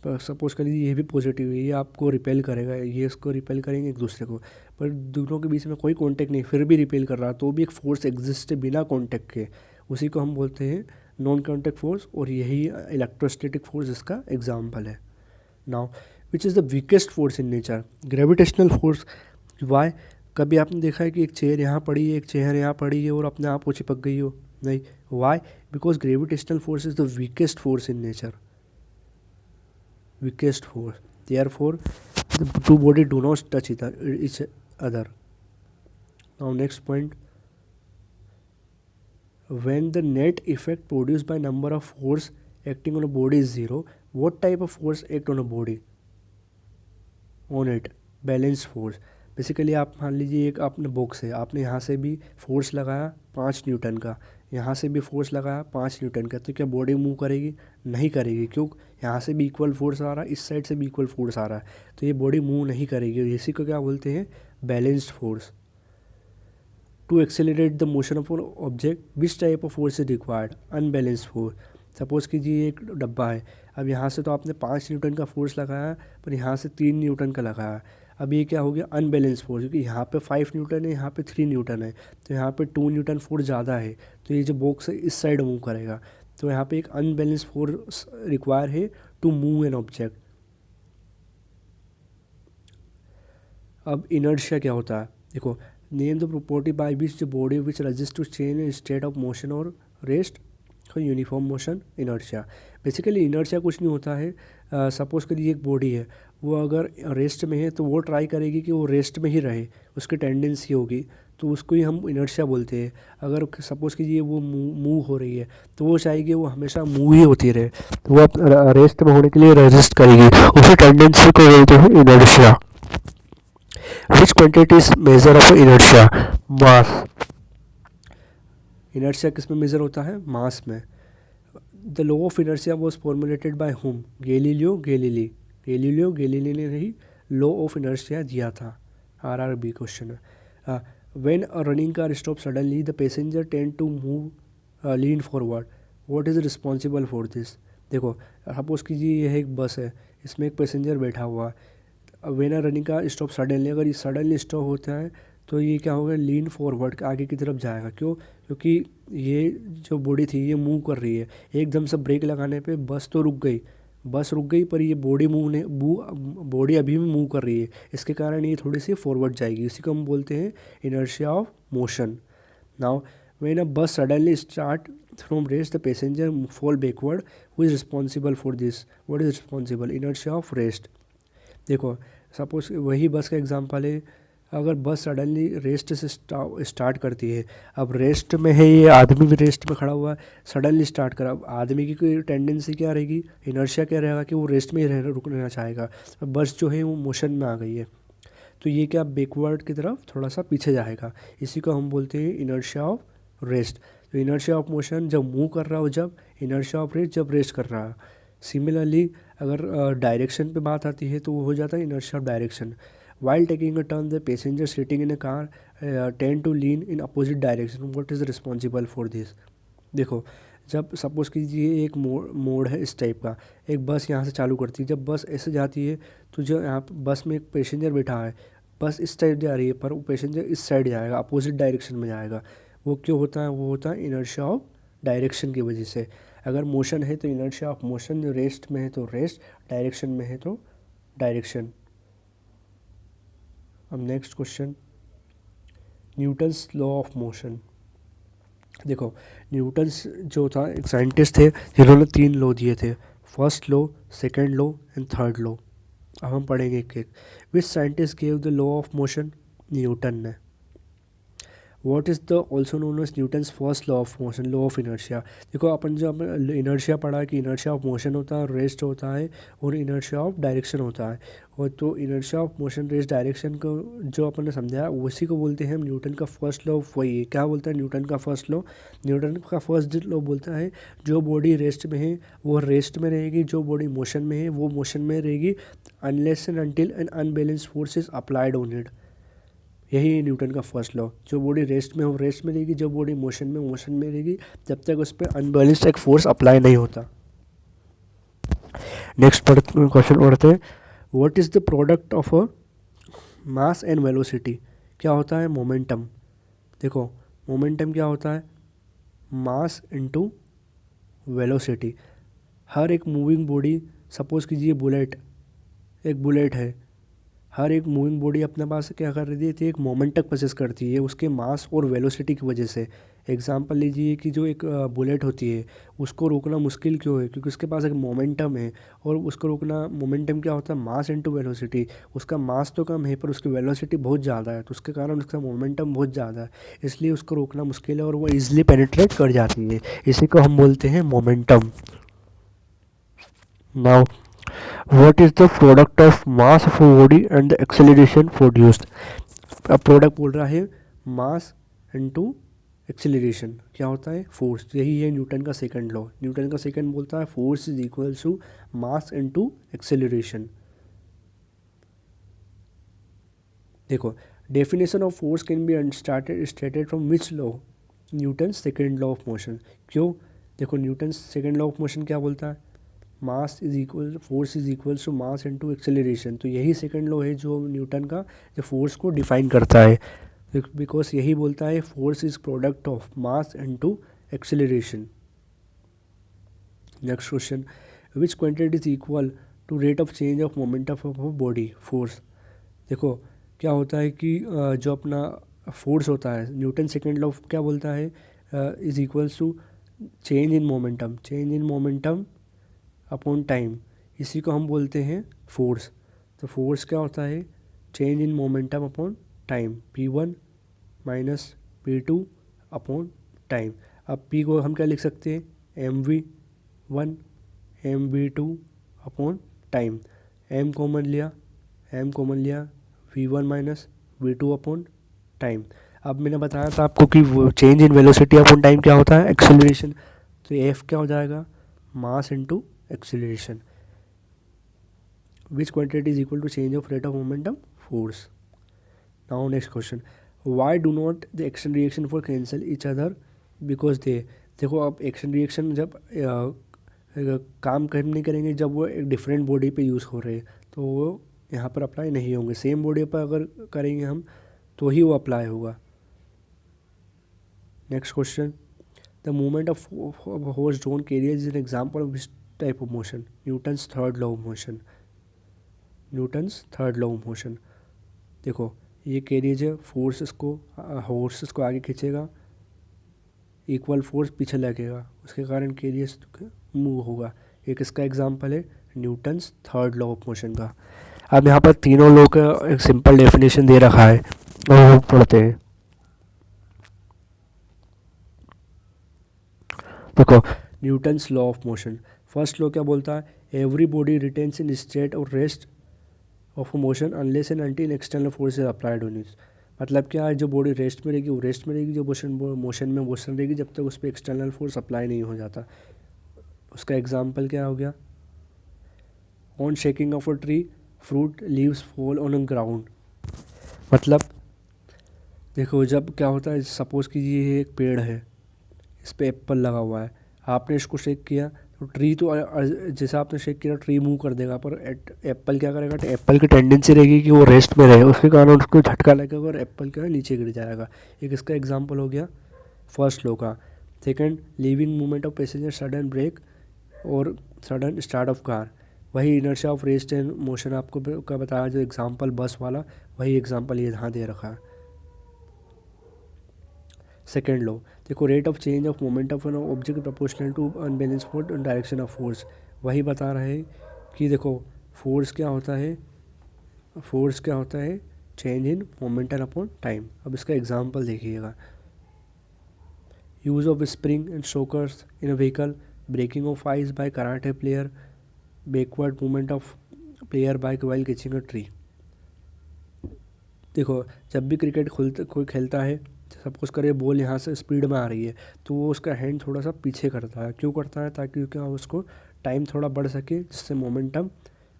पर सपोज कर लीजिए ये भी पॉजिटिव है, ये आपको रिपेल करेगा, ये इसको रिपेल करेंगे एक दूसरे को, पर दोनों के बीच में कोई कांटेक्ट नहीं, फिर भी रिपेल कर रहा है, तो भी एक फोर्स एग्जिस्ट है बिना कांटेक्ट के, उसी को हम बोलते हैं नॉन कांटेक्ट फोर्स, और यही इलेक्ट्रोस्टैटिक फोर्स इसका एग्जाम्पल है। Now which is the weakest force in nature, gravitational force. Why, कभी आपने देखा है कि एक चेयर यहाँ पड़ी है, एक चेयर यहाँ पड़ी है और अपने आप वो चिपक गई हो, नहीं। Why, because gravitational force is the weakest force in nature, weakest force, therefore the two body do not touch each other. Now next point, when the net effect produced by number of force acting on a body is zero, what type of force act on a body, on it, balance force. Basically आप मान लीजिए एक आपने box है, आपने यहाँ से भी फोर्स लगाया 5 न्यूटन का, यहाँ से भी फोर्स लगाया 5 न्यूटन का, तो क्या बॉडी मूव करेगी, नहीं करेगी, क्यों, यहाँ से भी इक्वल फोर्स आ रहा है, इस साइड से भी इक्वल फोर्स आ रहा है, तो ये बॉडी मूव नहीं करेगी, इसी को क्या बोलते हैं, balanced force. To accelerate the motion of object which type of force is required, unbalanced force. Suppose कीजिए एक डब्बा है, अब यहाँ से तो आपने 5 न्यूटन का फोर्स लगाया, पर यहाँ से 3 न्यूटन का लगाया, अब ये क्या हो गया, अनबैलेंस फोर्स, क्योंकि यहाँ पे 5 न्यूटन है, यहाँ पे 3 न्यूटन है, तो यहाँ पे 2 न्यूटन फोर्स ज़्यादा है, तो ये जो बॉक्स है इस साइड मूव करेगा, तो यहाँ पे एक अनबैलेंस फोर्स रिक्वायर है टू मूव एन ऑब्जेक्ट। अब इनर्शिया क्या होता है, देखो, name the property by which the body which resist to change in state of motion और rest, uniform motion, inertia. Basically inertia कुछ नहीं होता है, सपोज़ करिए एक बॉडी है, वो अगर रेस्ट में है तो वो ट्राई करेगी कि वो रेस्ट में ही रहे, उसकी टेंडेंसी होगी, तो उसको ही हम इनर्शिया बोलते हैं। अगर सपोज़ कीजिए वो मूव हो रही है, तो वो चाहेगी वो हमेशा मूव ही होती रहे, तो वो रेस्ट में होने के लिए रेजिस्ट करेगी, उसी टेंडेंसी को बोलते हैं inertia. Which quantity is measure of inertia, mass. Inertia किस में मेजर होता है, मास में। The law of inertia was formulated by whom, Galileo Galilei ने ही लॉ ऑफ इनर्शिया दिया था, RRB क्वेश्चन है। When a running car stop suddenly the passenger tend to move lean forward, what is responsible for this. देखो suppose कीजिए यह एक बस है, इसमें एक पैसेंजर बैठा हुआ है, when a running car stop suddenly, अगर ये सडनली स्टॉप होता है तो ये क्या होगा, लीन फॉरवर्ड, आगे की तरफ जाएगा, क्यों, क्योंकि ये जो बॉडी थी ये मूव कर रही है, एकदम से ब्रेक लगाने पे बस तो रुक गई, पर ये बॉडी बॉडी अभी भी मूव कर रही है, इसके कारण ये थोड़ी सी फॉरवर्ड जाएगी, इसी को हम बोलते हैं inertia of motion. Now when a bus suddenly start from rest the passenger fall backward, who is responsible for this, what is responsible, inertia of rest. देखो सपोज वही बस का एग्जांपल है, अगर बस सडनली रेस्ट से start करती है, अब रेस्ट में है, ये आदमी भी रेस्ट में खड़ा हुआ है, सडनली स्टार्ट करा, अब आदमी की कोई टेंडेंसी क्या रहेगी, इनर्शिया क्या रहेगा कि वो रेस्ट में ही रुकना चाहेगा, अब बस जो है वो मोशन में आ गई है, तो ये क्या बैकवर्ड की तरफ थोड़ा सा पीछे जाएगा, इसी को हम बोलते हैं इनर्शिया ऑफ रेस्ट। तो इनर्शिया ऑफ मोशन जब मूव कर रहा हो जब, इनर्शिया ऑफ रेस्ट जब रेस्ट कर रहा है। सिमिलरली अगर डायरेक्शन पे बात आती है तो वो हो जाता है inertia of direction. While taking a turn, the passengers sitting in a car tend to lean in opposite direction. What is responsible for this? देखो, जब सपोज़ कीजिए एक मोड़ है इस टाइप का, एक बस यहाँ से चालू करती है, जब बस ऐसे जाती है तो जो यहाँ बस में एक पैसेंजर बैठा है, बस इस साइड जा रही है पर वो पैसेंजर इस साइड जाएगा, अपोजिट डायरेक्शन में जाएगा। वो क्यों होता है? वो होता है इनर्शिया ऑफ डायरेक्शन की वजह से। अगर मोशन है तो इनर्शिया ऑफ मोशन, रेस्ट में है तो रेस्ट, डायरेक्शन में है तो डायरेक्शन। अब next question, Newton's law of motion. देखो, न्यूटन्स जो था एक साइंटिस्ट थे जिन्होंने 3 लॉ दिए थे, first law, second law and third law. अब हम पढ़ेंगे एक एक। Which scientist gave the law of motion? Newton ने। What is the also known as Newton's first law of motion? Law of inertia. देखो, अपन जो इनर्शिया पढ़ा है कि इनर्शिया ऑफ मोशन होता है, रेस्ट होता है और इनर्शिया ऑफ डायरेक्शन होता है। और तो inertia of motion, rest, direction को जो अपन ने समझाया उसी को बोलते हैं हम न्यूटन का फर्स्ट लॉ। वही है, क्या बोलता है न्यूटन का फर्स्ट लॉ? न्यूटन का फर्स्ट लॉ बोलता है जो बॉडी रेस्ट में है वो रेस्ट में रहेगी, जो बॉडी मोशन में है वो मोशन में रहेगी, unless and until an unbalance force is applied on it. यही है न्यूटन का फर्स्ट लॉ। जो बॉडी रेस्ट में हो रेस्ट में रहेगी, जो बॉडी मोशन में मोशन में रहेगी, जब तक उस पर अनबैलेंस्ड एक फोर्स अप्लाई नहीं होता। नेक्स्ट क्वेश्चन पढ़ते हैं। What is the product of a mass and velocity? क्या होता है? मोमेंटम। देखो, मोमेंटम क्या होता है? Mass into velocity. हर एक मूविंग बॉडी, सपोज़ कीजिए बुलेट, एक बुलेट है, हर एक मूविंग बॉडी अपने पास क्या कर रही थी? एक मोमेंट तक प्रोसेस करती है उसके मास और वेलोसिटी की वजह से। एग्जांपल लीजिए कि जो एक बुलेट होती है उसको रोकना मुश्किल क्यों है? क्योंकि उसके पास एक मोमेंटम है, और उसको रोकना, मोमेंटम क्या होता है? Mass into velocity. उसका मास तो कम है पर उसकी वेलोसिटी बहुत ज़्यादा है, तो उसके कारण उसका मोमेंटम बहुत ज़्यादा है, इसलिए उसको रोकना मुश्किल है और वो ईजिली पेनिट्रेट कर जाती है। इसी को हम बोलते हैं momentum. Now, what is the product of mass of a body and the acceleration produced? अब प्रोडक्ट बोल रहा है मास इनटू एक्सेलरेशन। क्या होता है? फोर्स। यही है न्यूटन का सेकंड लॉ। न्यूटन का सेकंड बोलता है force is equal to mass into acceleration. देखो, definition of force can be started from which law? Newton second law of motion. क्यों? देखो, Newton second law of motion क्या बोलता है? Mass is equal, force is equals to mass into acceleration. तो यही second law है जो Newton का जो फोर्स को डिफाइन करता है, बिकॉज यही बोलता है force is product of mass into acceleration. Next question, which quantity is equal to rate of change of momentum of body? Force. देखो, क्या होता है कि जो अपना फोर्स होता है, न्यूटन सेकंड लॉ क्या बोलता है? Is equals to change in momentum, change in momentum upon time. इसी को हम बोलते हैं फोर्स। तो फोर्स क्या होता है? Change in momentum upon time, P1 minus P2 upon time. अब P को हम क्या लिख सकते हैं? mv1 mv2 upon time. m common लिया, v1 minus v2 upon time. अब मैंने बताया था आपको कि change in velocity upon time क्या होता है? एक्सेलरेशन। तो f क्या हो जाएगा? Mass into acceleration. Which quantity is equal to change of rate of momentum? Force. Now next question, why do not the action reaction for cancel each other? Because they, देखो, अब action reaction जब काम नहीं करेंगे जब वो एक different body पे यूज़ हो रहे हैं, तो वो यहाँ पर अप्लाई नहीं होंगे। सेम बॉडी पर अगर करेंगे हम तो ही वो अप्लाई होगा। Next question, the movement of horse drawn carrier is an example of which type of motion? Newton's third law of motion. Newton's third law of motion. देखो, ये कैरियज है, फोर्स इसको हॉर्स को आगे खींचेगा, इक्वल फोर्स पीछे लगेगा, उसके कारण कैरियज मूव होगा। एक इसका एग्जांपल है Newton's third law of motion का। अब यहाँ पर तीनों लॉ का एक सिंपल डेफिनेशन दे रखा है और वो पढ़ते हैं। देखो, Newton's law of motion, first law क्या बोलता है? Every body retains in state और rest of motion unless and until external force is applied on it. मतलब क्या है? जो बॉडी रेस्ट में रहेगी वो रेस्ट में रहेगी, जो मोशन में मोशन रहेगी, जब तक उस पर एक्सटर्नल फोर्स अप्लाई नहीं हो जाता। उसका एग्जाम्पल क्या हो गया? On shaking of a tree fruit leaves fall on a ground. मतलब देखो, जब क्या होता है, सपोज़ कीजिए ये एक पेड़ है, इस पे एप्पल लगा हुआ है, आपने इसको शेक किया तो ट्री तो जैसा आपने शेक किया ट्री मूव कर देगा, पर एप्पल क्या करेगा, तो एप्पल की टेंडेंसी रहेगी कि वो रेस्ट में रहे, उसके कारण उसको झटका लगेगा और एप्पल क्या है नीचे गिर जाएगा। एक इसका एग्जांपल हो गया फर्स्ट लॉ का। Second, leaving movement of passenger, sudden brake और सडन स्टार्ट ऑफ कार, वही inertia of rest and motion आपको का बताया जो एग्जांपल बस वाला, वही एग्जांपल ये यहाँ दे रखा है। सेकेंड लॉ देखो, rate of change of moment of an object proportional to unbalance force and direction of force, वही बता रहे हैं कि देखो फोर्स क्या होता है, फोर्स क्या होता है, change in momentum upon time. अब इसका एग्जांपल देखिएगा, use of spring and shockers in a vehicle, breaking of ice by karate player, backward movement of player bike while catching a tree. देखो, जब भी क्रिकेट कोई खेलता है, सपोज करिए बॉल यहाँ से स्पीड में आ रही है, तो वो उसका हैंड थोड़ा सा पीछे करता है। क्यों करता है? ताकि क्या उसको टाइम थोड़ा बढ़ सके, जिससे मोमेंटम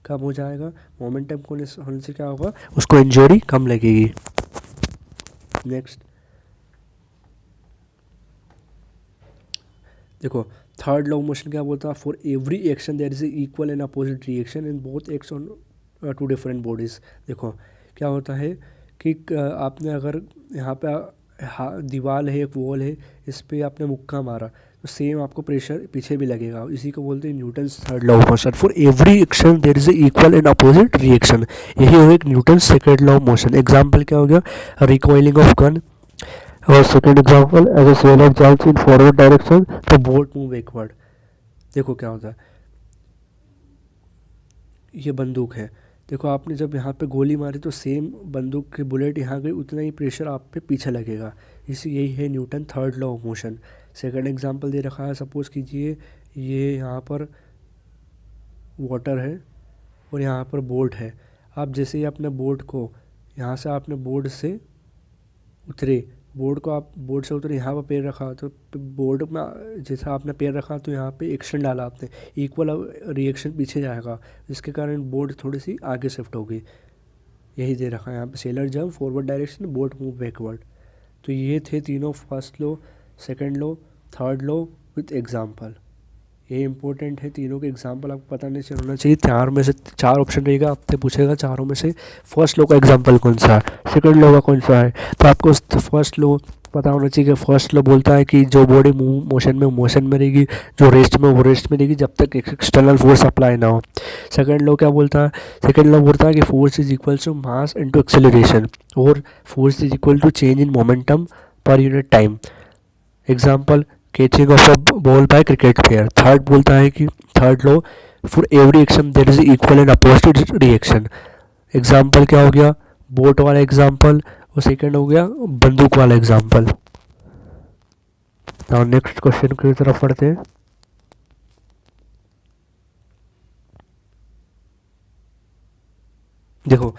कम हो जाएगा। मोमेंटम होने से क्या होगा, उसको इंजरी कम लगेगी। नेक्स्ट देखो, थर्ड लॉ ऑफ मोशन क्या बोलता है, for every action there is equal and opposite reaction in both acts on two different bodies. देखो क्या होता है कि आपने अगर यहाँ पे दीवार है, एक वॉल है, इस पर आपने मुक्का मारा तो सेम आपको प्रेशर पीछे भी लगेगा। इसी को बोलते हैं Newton's third law of motion, for every action there is equal and opposite reaction. यही हो एक Newton second law of motion. Example क्या हो गया, रिकॉइलिंग ऑफ गन, और second example, as a sailor jumps in forward direction तो boat move backward. देखो क्या होता है, ये बंदूक है, देखो आपने जब यहाँ पे गोली मारी तो सेम बंदूक की बुलेट यहाँ गई, उतना ही प्रेशर आप पे पीछे लगेगा। इसी यही है Newton third law of motion. Second example दे रखा है, सपोज़ कीजिए ये यहाँ पर वाटर है और यहाँ पर बोट है। आप जैसे ही अपने बोट को यहाँ से आपने बोर्ड से उतरे, बोर्ड को आप बोर्ड से उतरे, यहाँ पर पैर रखा तो बोर्ड में जैसा आपने पैर रखा तो यहाँ पे एक्शन डाला आपने, इक्वल रिएक्शन पीछे जाएगा, जिसके कारण बोर्ड थोड़ी सी आगे शिफ्ट होगी। यही दे रखा है यहाँ पे, seller jump forward direction, boat move backward. तो ये थे तीनों, first law, second law, third law with example. ये इंपॉर्टेंट है, तीनों के एग्जांपल आपको पता नहीं होना चाहिए। चार में से चार ऑप्शन रहेगा, आपसे पूछेगा चारों में से फर्स्ट लॉ का एग्जांपल कौन सा है, सेकंड लॉ का कौन सा है। तो आपको फर्स्ट लॉ पता होना चाहिए कि फर्स्ट लॉ बोलता है कि जो बॉडी मोशन में रहेगी, जो रेस्ट में वो रेस्ट में रहेगी जब तक एक्सटर्नल फोर्स अप्लाई ना हो। सेकंड लॉ क्या बोलता है, सेकंड लॉ बोलता है कि force is equal to mass into acceleration, और force is equal to change in momentum per unit time. Example, catching of a ball by cricket player. Third बोलता है कि third law, for every action there is equal and opposite reaction. Example क्या हो गया, boat वाला example, और second हो गया बंदूक वाला एग्जाम्पल। नाउ नेक्स्ट क्वेश्चन की तरफ पढ़ते हैं। देखो,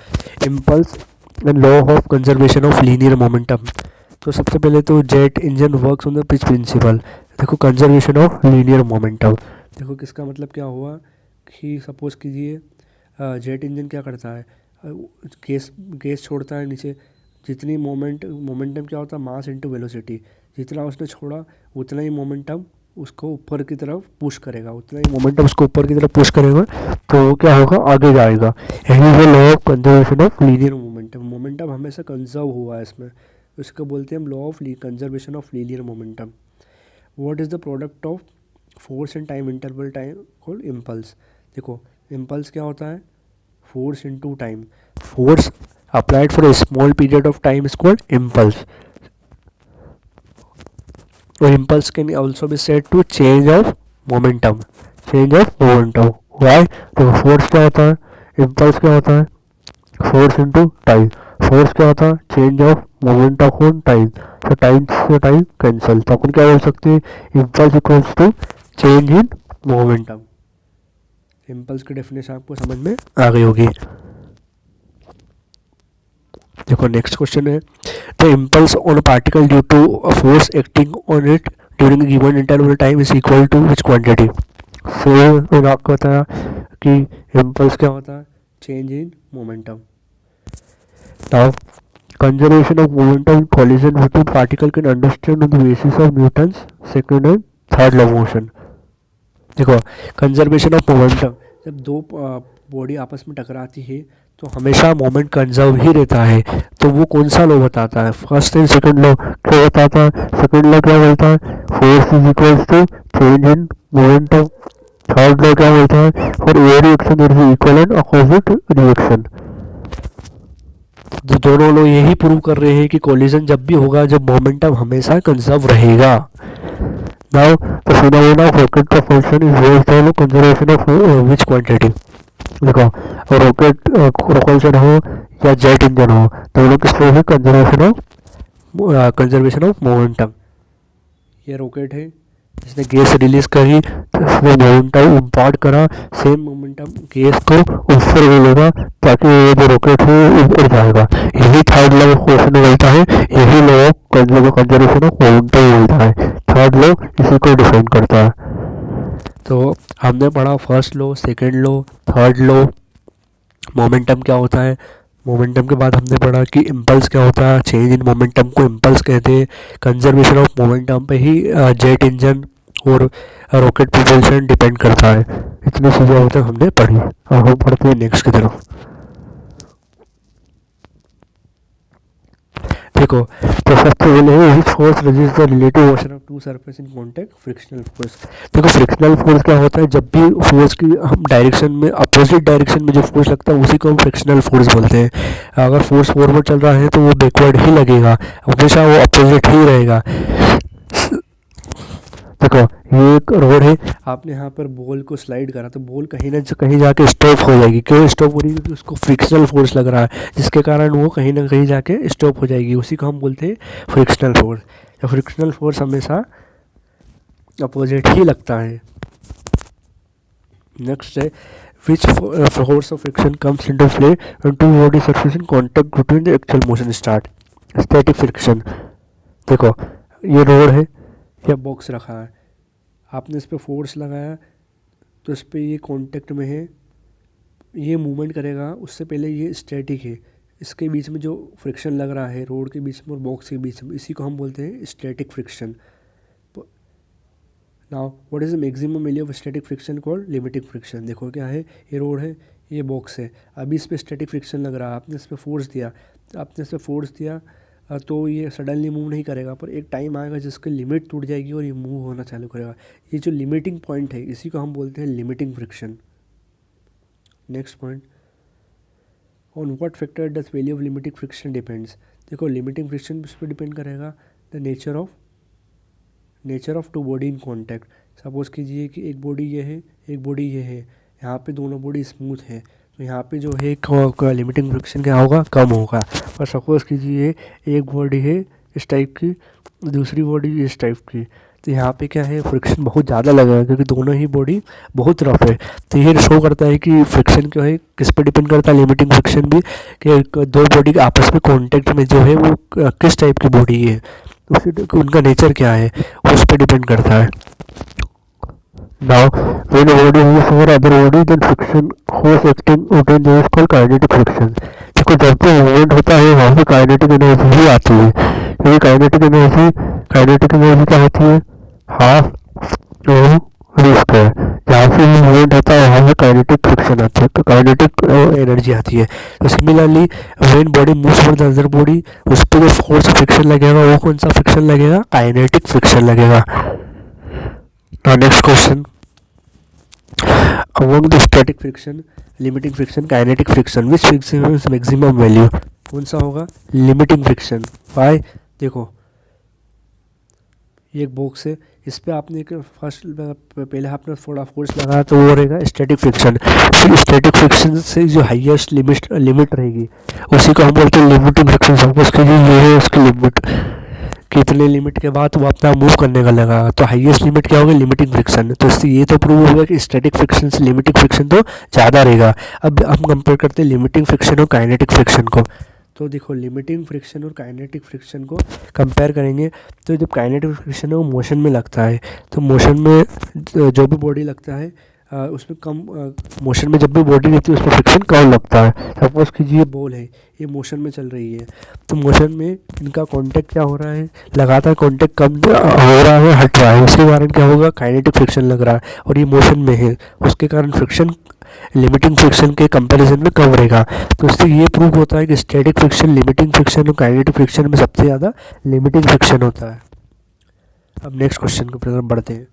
impulse and law of conservation of linear momentum. तो सबसे पहले तो jet engine works on the pitch principle. देखो, कंजर्वेशन ऑफ लीनियर मोमेंटम, देखो किसका मतलब क्या हुआ कि सपोज कीजिए जेट इंजन क्या करता है, गैस छोड़ता है नीचे, जितनी मोमेंटम क्या होता है, मास इनटू वेलोसिटी, जितना उसने छोड़ा उतना ही मोमेंटम उसको ऊपर की तरफ पुश करेगा, उतना ही मोमेंटम उसको ऊपर की तरफ पुश करेगा, तो वो क्या होगा, आगे जाएगा। यही है law of conservation of linear momentum. Momentum हमेशा कंजर्व हुआ है इसमें, इसको बोलते हैं हम law of conservation of linear momentum. What is the product of force and time interval time called impulse. देखो, इम्पल्स क्या होता है, force into time, force applied for a small period of time is called impulse, or impulse can also be said to change of momentum, why, तो force क्या होता है, impulse क्या होता है, फोर्स इनटू टाइम, फोर्स क्या होता है, change of momentum on time, तो टाइम से टाइम कैंसिल, तो अपन क्या बोल सकते हैं, impulse equals to change in momentum. Impulse की डेफिनेशन आपको समझ में आ गई होगी। देखो नेक्स्ट क्वेश्चन है, the impulse on a particle due to a force acting on it during given interval time is equal to which quantity. So मैंने आपको बताया कि इम्पल्स क्या होता है, change in momentum. Now conservation of momentum collision between particle can understand on the basis of Newton's second and third law of motion. देखो, conservation of momentum, जब दो बॉडी आपस में टकराती है तो हमेशा मोमेंट कंजर्व ही रहता है। तो वो कौन सा लॉ बताता है? फर्स्ट एंड सेकंड लॉ क्या बताता है? सेकंड लॉ क्या बोलता है? Force is equals to change in momentum. Third law क्या बोलता है? For every action there is equal and opposite reaction. तो दोनों लोग यही प्रूव कर रहे हैं कि कोलिजन जब भी होगा जब मोमेंटम हमेशा कंजर्व रहेगा। Now the phenomena of rocket propulsion is based on conservation of which quantity? देखो, रॉकेट propulsion हो या जेट इंजन हो, दोनों किस तरह से कंजर्वेशन ऑफ मोमेंटम। ये रॉकेट है, इसने गैस रिलीज करी तो इसने मोमेंटम इम्पार्ट करा, सेम मोमेंटम गैस को ऊपर मिलेगा ताकि ये जो रॉकेट है ऊपर जाएगा। यही थर्ड लॉ ऑफ मोशन में मिलता है, यही law of conservation of momentum मिलता है। थर्ड लॉ इसी को डिफाइन करता है। तो हमने पढ़ा first law, second law, third law, momentum क्या होता है। मोमेंटम के बाद हमने पढ़ा कि इम्पल्स क्या होता है, चेंज इन मोमेंटम को इम्पल्स कहते हैं। कंजर्वेशन ऑफ मोमेंटम पे ही जेट इंजन और रॉकेट propulsion डिपेंड करता है। इतनी चीज़ें अब तक हमने पढ़ी। अब हम पढ़ते हैं नेक्स्ट की तरफ। देखो, तो सबसे पहले है force resist the relative motion of two surface in contact, frictional force. देखो, फ्रिक्शनल फोर्स क्या होता है? जब भी फोर्स की हम डायरेक्शन में, अपोजिट डायरेक्शन में जो फोर्स लगता है उसी को हम फ्रिक्शनल फोर्स बोलते हैं। अगर फोर्स फॉरवर्ड चल रहा है तो वो बैकवर्ड ही लगेगा, हमेशा वो अपोजिट ही रहेगा। देखो, ये एक रोड है, आपने यहाँ पर बॉल को स्लाइड करा तो बॉल कहीं ना कहीं जाके स्टॉप हो जाएगी। क्यों स्टॉप हो रही है? क्योंकि उसको फ्रिक्शनल फोर्स लग रहा है, जिसके कारण वो कहीं ना कहीं जाके स्टॉप हो जाएगी। उसी को हम बोलते हैं फ्रिक्शनल फोर्स। या फ्रिक्शनल फोर्स हमेशा अपोजिट ही लगता है। नेक्स्ट है which force of friction comes into play when two body surface in contact between the actual motion start. Static friction. देखो, ये रोड है या बॉक्स रखा है, आपने इस पर फोर्स लगाया तो इस पर ये कांटेक्ट में है, ये मूवमेंट करेगा। उससे पहले ये स्टैटिक है, इसके बीच में जो फ्रिक्शन लग रहा है रोड के बीच में और बॉक्स के बीच में, इसी को हम बोलते हैं static friction. Now what is the maximum value of static friction called limiting friction. देखो क्या है, ये रोड है, ये बॉक्स है, अभी इस पर स्टैटिक फ्रिक्शन लग रहा है, आपने इस पर फोर्स दिया, तो ये सडनली मूव नहीं करेगा, पर एक टाइम आएगा जिसकी लिमिट टूट जाएगी और ये मूव होना चालू करेगा। ये जो लिमिटिंग पॉइंट है इसी को हम बोलते हैं limiting friction. Next point, on what factor does value of limiting friction depends. देखो, लिमिटिंग फ्रिक्शन इस पर डिपेंड करेगा the nature of two body in contact. Suppose कीजिए कि एक बॉडी ये है, एक बॉडी ये है, यहाँ पे दोनों बॉडी स्मूथ है, तो यहाँ पे जो है लिमिटिंग फ्रिक्शन क्या होगा? कम होगा। और सपोज कीजिए एक बॉडी है इस टाइप की, दूसरी बॉडी इस टाइप की, तो यहाँ पे क्या है? फ्रिक्शन बहुत ज़्यादा लगेगा क्योंकि दोनों ही बॉडी बहुत रफ है। तो ये शो करता है कि फ्रिक्शन क्या है, किस पे डिपेंड करता है लिमिटिंग फ्रिक्शन भी, कि दो बॉडी के आपस में कॉन्टेक्ट में जो है वो किस टाइप की बॉडी है, उनका नेचर क्या है, उस पर डिपेंड करता है। Now, when a body moves over other body, then friction force acting on it is called kinetic friction. देखो, जब भी मूवमेंट होता है वहाँ पे काइनेटिक एनर्जी भी आती है, क्योंकि काइनेटिक एनर्जी क्या होती है? हाफ रिस्क है। जहाँ से भी मूवमेंट होता है वहाँ पे काइनेटिक फ्रिक्शन आती है, तो काइनेटिक एनर्जी आती है। तो similarly when body moves over the other body, उस पर जो फोर्स फ्रिक्शन लगेगा वो कौन सा फ्रिक्शन लगेगा? काइनेटिक फ्रिक्शन लगेगा। Now next question, among the static friction, limiting friction, kinetic friction, which friction is maximum value? कौन सा होगा? Limiting friction. वाई? देखो, ये एक बॉक्स है, इस पे आपने एक पहले आपने थोड़ा फोर्स लगाया तो वो रहेगा स्टैटिक फ्रिक्शन। फिर स्टैटिक फ्रिक्शन से जो हाईएस्ट लिमिट रहेगी उसी को हम बोलते हैं लिमिटिंग फ्रिक्शन। सपोज कीजिए ये है उसकी लिमिट, कितने लिमिट के बाद वो अपना मूव करने का लगा, तो हाईएस्ट लिमिट क्या होगी? Limiting friction. तो इससे ये तो प्रूव होगा कि स्टैटिक फ्रिक्शन से लिमिटिंग फ्रिक्शन तो ज़्यादा रहेगा। अब हम कंपेयर करते हैं लिमिटिंग फ्रिक्शन और काइनेटिक फ्रिक्शन को। तो देखो, लिमिटिंग फ्रिक्शन और काइनेटिक फ्रिक्शन को कंपेयर करेंगे तो जब काइनेटिक फ्रिक्शन है वो मोशन में लगता है, तो मोशन में जो भी बॉडी लगता है उसमें कम मोशन में जब भी बॉडी रहती है उसमें फ्रिक्शन कम लगता है। सपोज कीजिए बॉल है, ये मोशन में चल रही है, तो मोशन में इनका कांटेक्ट क्या हो रहा है, लगातार कांटेक्ट कम हो रहा है, हट रहा है, उसके कारण क्या होगा, काइनेटिक फ्रिक्शन लग रहा है, और ये मोशन में है, उसके कारण फ्रिक्शन लिमिटिंग फ्रिक्शन के कंपैरिजन में कम रहेगा। तो इससे ये प्रूव होता है कि स्टैटिक फ्रिक्शन, लिमिटिंग फ्रिक्शन और काइनेटिक फ्रिक्शन में सबसे ज़्यादा लिमिटिंग फ्रिक्शन होता है। अब नेक्स्ट क्वेश्चन की तरफ बढ़ते हैं।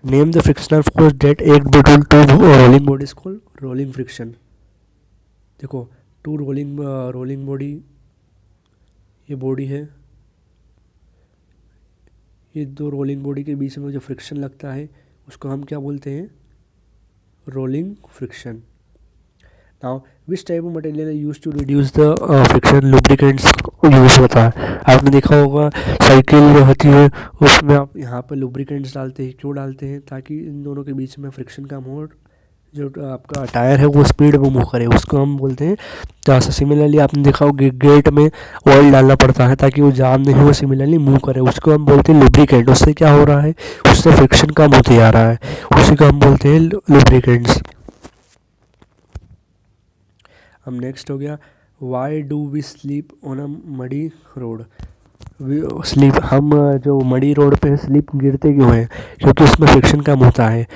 Name the frictional force that act between to rolling bodies called rolling friction. देखो, टू रोलिंग बॉडी, ये बॉडी है, ये दो रोलिंग बॉडी के बीच में जो फ्रिक्शन लगता है उसको हम क्या बोलते हैं, rolling friction. Now which type of material use to reduce the friction, lubricants use होता है। आपने देखा होगा साइकिल जो होती है उसमें आप यहाँ पर लुब्रिकेंट्स डालते हैं, क्यों डालते हैं, ताकि इन दोनों के बीच में फ्रिक्शन कम हो, जो आपका टायर है वो स्पीड में मूव करे, उसको हम बोलते हैं। जैसे सिमिलरली आपने देखा होगा गेट में ऑयल डालना पड़ता है ताकि वो जाम नहीं हो, सिमिलरली मूव करे, उसको हम बोलते हैं लुब्रिकेंट। उससे क्या हो रहा है, उससे फ्रिक्शन कम होते जा रहा है, उसी को हम बोलते हैं लुब्रिकेंट्स। अब नेक्स्ट हो गया, why do we sleep on a muddy road. Sleep, हम जो मडी रोड पे स्लीप गिरते क्यों हैं, क्योंकि उसमें फ्रिक्शन कम होता है।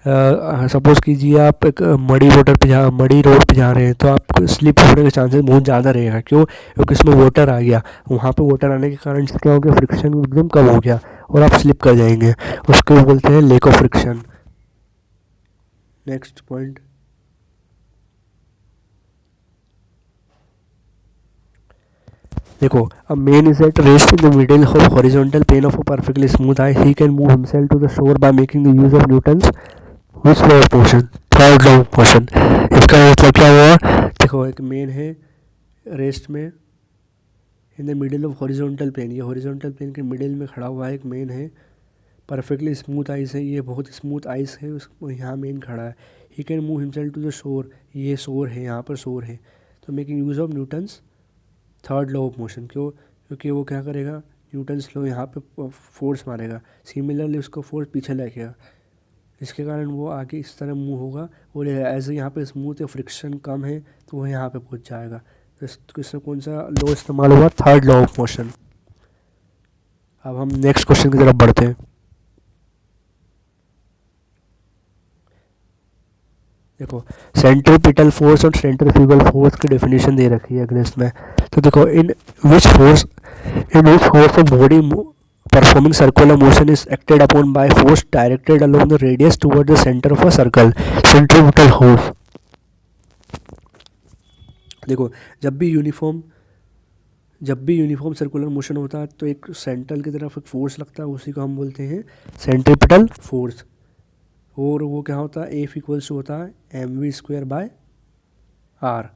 सपोज़ कीजिए आप एक मडी रोड पे जा रहे हैं, तो आपको स्लिप होने के चांसेस बहुत ज़्यादा रहेगा। क्यों, क्योंकि इसमें वाटर आ गया, वहाँ पे वाटर आने के कारण से क्या हो गया, फ्रिक्शन एकदम कम हो गया और आप स्लिप कर जाएंगे, उसको बोलते हैं lack of friction. Next point, देखो, a man is at rest in the middle of horizontal plane of a perfectly smooth ice, he can move himself to the shore by making the use of Newton's which law of motion, third law of motion. इसका मतलब क्या हुआ, देखो एक main है rest में in the middle of horizontal plane, ये horizontal plane के मिडिल में खड़ा हुआ है, एक मेन है, परफेक्टली स्मूथ आइस है, ये बहुत स्मूथ आइस है, उसको यहाँ मेन खड़ा है। He can move himself to the shore, ये शोर है, यहाँ पर शोर है, तो making use of Newton's third law of motion. क्यों, क्योंकि वो क्या करेगा, न्यूटन्स लॉ यहाँ पे फोर्स मारेगा, सिमिलरली उसको फोर्स पीछे लेकेगा, इसके कारण वो आगे इस तरह मूव होगा, और एज यहाँ पे स्मूथ है, फ्रिक्शन कम है, तो वो यहाँ पे पहुँच जाएगा। तो इससे कौन सा लॉ इस्तेमाल हुआ, थर्ड लॉ ऑफ मोशन। अब हम नेक्स्ट क्वेश्चन की तरफ बढ़ते हैं। देखो, सेंट्रीपिटल फोर्स और सेंट्रीफ्यूगल फोर्स की डेफिनेशन दे रखी है अगेंस्ट में। तो देखो, in which force of body performing circular motion is acted upon by force directed along the radius toward the center of a circle, centripetal force। देखो, जब भी यूनिफॉर्म सर्कुलर मोशन होता है तो एक सेंट्रल की तरफ एक फोर्स लगता है, उसी को हम बोलते हैं सेंट्रिपिटल फोर्स। और वो क्या होता है, एफ इक्वल्स होता है m v square by r.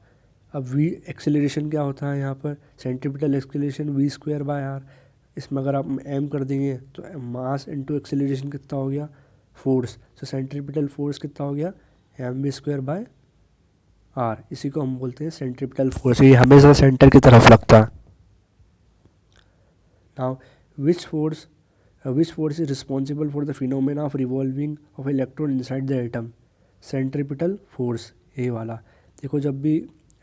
अब वी एक्सेलरेशन क्या होता है यहाँ पर, centripetal acceleration v square by r. इसमें अगर आप एम कर देंगे तो मास इनटू एक्सेलरेशन कितना हो गया, फोर्स, तो सेंट्रिपिटल फोर्स कितना हो गया, m v square by r. इसी को हम बोलते हैं सेंट्रिपिटल फोर्स, ये हमेशा सेंटर की तरफ लगता है। Now which force is responsible for the phenomena of revolving of electron inside the atom, centripetal force, ये वाला। देखो, जब भी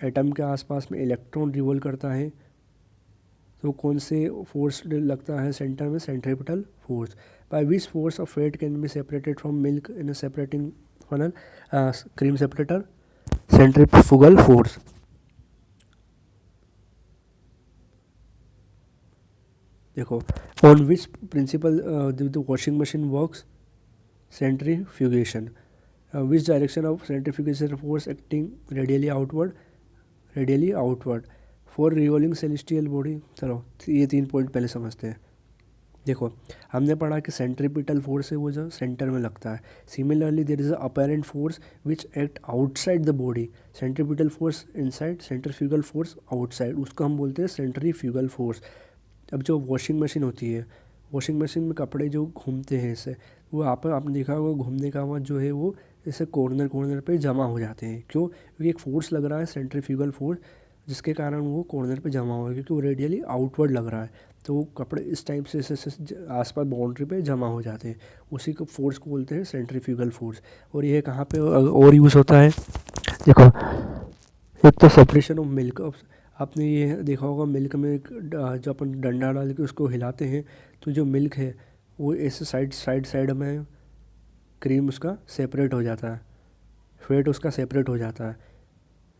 एटम के आसपास में इलेक्ट्रॉन रिवॉल्व करता है तो कौन से फोर्स लगता है सेंटर में, centripetal force. By which force of fat can be separated from milk in a separating funnel, cream separator, centrifugal force. देखो, on which principle the washing machine works, centrifugation. Which direction of centrifugation force acting radially outward for revolving celestial body. चलो, ये 3 point पहले समझते हैं। देखो, हमने पढ़ा कि सेंट्रीपिटल फोर्स है वो जो सेंटर में लगता है। Similarly there is a apparent force which act outside the body, centripetal force inside, centrifugal force outside, उसको हम बोलते हैं सेंट्रीफ्यूगल फोर्स। अब जो वॉशिंग मशीन होती है, वॉशिंग मशीन में कपड़े जो घूमते हैं इससे, वो आपने देखा होगा घूमने का आवाज़ जो है वो जैसे कॉर्नर पे जमा हो जाते हैं। क्यों, क्योंकि एक फोर्स लग रहा है सेंट्रीफ्यूगल फोर्स जिसके कारण वो कॉर्नर पे जमा हुआ है, क्योंकि वो रेडियली आउटवर्ड लग रहा है, तो वो कपड़े इस टाइप से आसपास बाउंड्री पे जमा हो जाते हैं। उसी को फोर्स को बोलते हैं सेंट्रीफ्यूगल फोर्स। और ये कहाँ पे और यूज़ होता है, देखो, एक तो सेपरेशन ऑफ मिल्क। आपने ये देखा होगा मिल्क में जो अपन डंडा डाल के उसको हिलाते हैं, तो जो मिल्क है वो ऐसे साइड में क्रीम उसका सेपरेट हो जाता है, फेट उसका सेपरेट हो जाता है।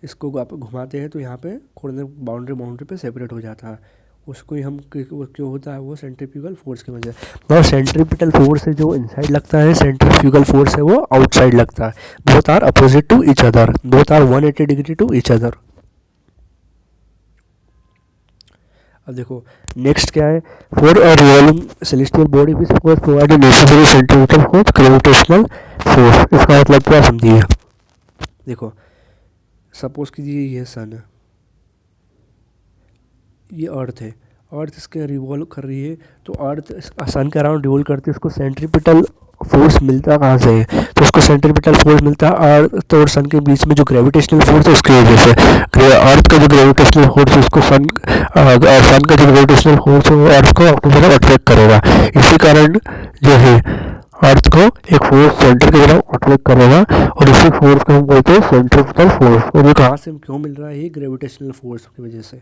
इसको आप घुमाते हैं तो यहाँ पे कॉर्नर बाउंड्री पे सेपरेट हो जाता है। उसको ही हम वो क्यों होता है, वो सेंट्रीफ्यूगल फोर्स की वजह से। और सेंट्रीपिटल फोर्स है जो इनसाइड लगता है, सेंट्रीफ्यूगल फोर्स है वो आउटसाइड लगता है। Both are opposite to each other, both are 180 degree to each other. अब देखो नेक्स्ट क्या है, for a revolving celestial body which force provide necessary centripetal force gravitational force. इसका मतलब क्या समझिए, देखो सपोज कीजिए ये सन है, ये अर्थ है, अर्थ इसके रिवॉल्व कर रही है, तो अर्थ सन के अराउंड रिवॉल्व करती है, उसको सेंट्रीपिटल फोर्स मिलता कहाँ से है, तो उसको सेंट्रीपिटल फोर्स मिलता है अर्थ और सन के बीच में जो ग्रेविटेशनल फोर्स है उसकी वजह से। अर्थ का जो ग्रेविटेशनल फोर्स है उसको सन का जो ग्रेविटेशनल फोर्स है वो अर्थ को अपनी तरफ अट्रैक्ट करेगा। इसी कारण जो है अर्थ को एक फोर्स सेंटर की तरफ अट्रैक्ट करेगा, और इसी फोर्स को हम बोलते हैं सेंट्रीपिटल फोर्स। और ये कहाँ से क्यों मिल रहा है, ये ग्रेविटेशनल फोर्स की वजह से।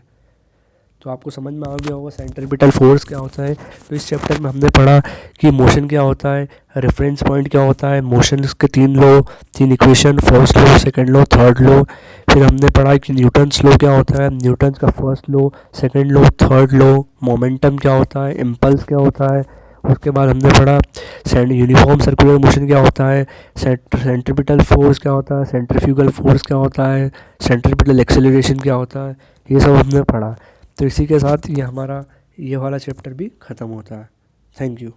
तो आपको समझ में आ गया होगा सेंट्रीपिटल फोर्स क्या होता है। तो इस चैप्टर में हमने पढ़ा कि मोशन क्या होता है, रेफरेंस पॉइंट क्या होता है, मोशन के 3 equation, first law, second law, third law. फिर हमने पढ़ा कि न्यूटन्स लॉ क्या होता है, न्यूटन्स का first law, second law, third law. Momentum क्या होता है, इम्पल्स क्या होता है। उसके बाद हमने पढ़ा यूनिफॉर्म सर्कुलर मोशन क्या होता है, सेंट्रीपिटल फोर्स क्या होता है, सेंट्रीफ्यूगल फोर्स क्या होता है, सेंट्रीपिटल एक्सेलरेशन क्या होता है। ये सब हमने पढ़ा। तो इसी के साथ ये हमारा ये वाला चैप्टर भी ख़त्म होता है। Thank you.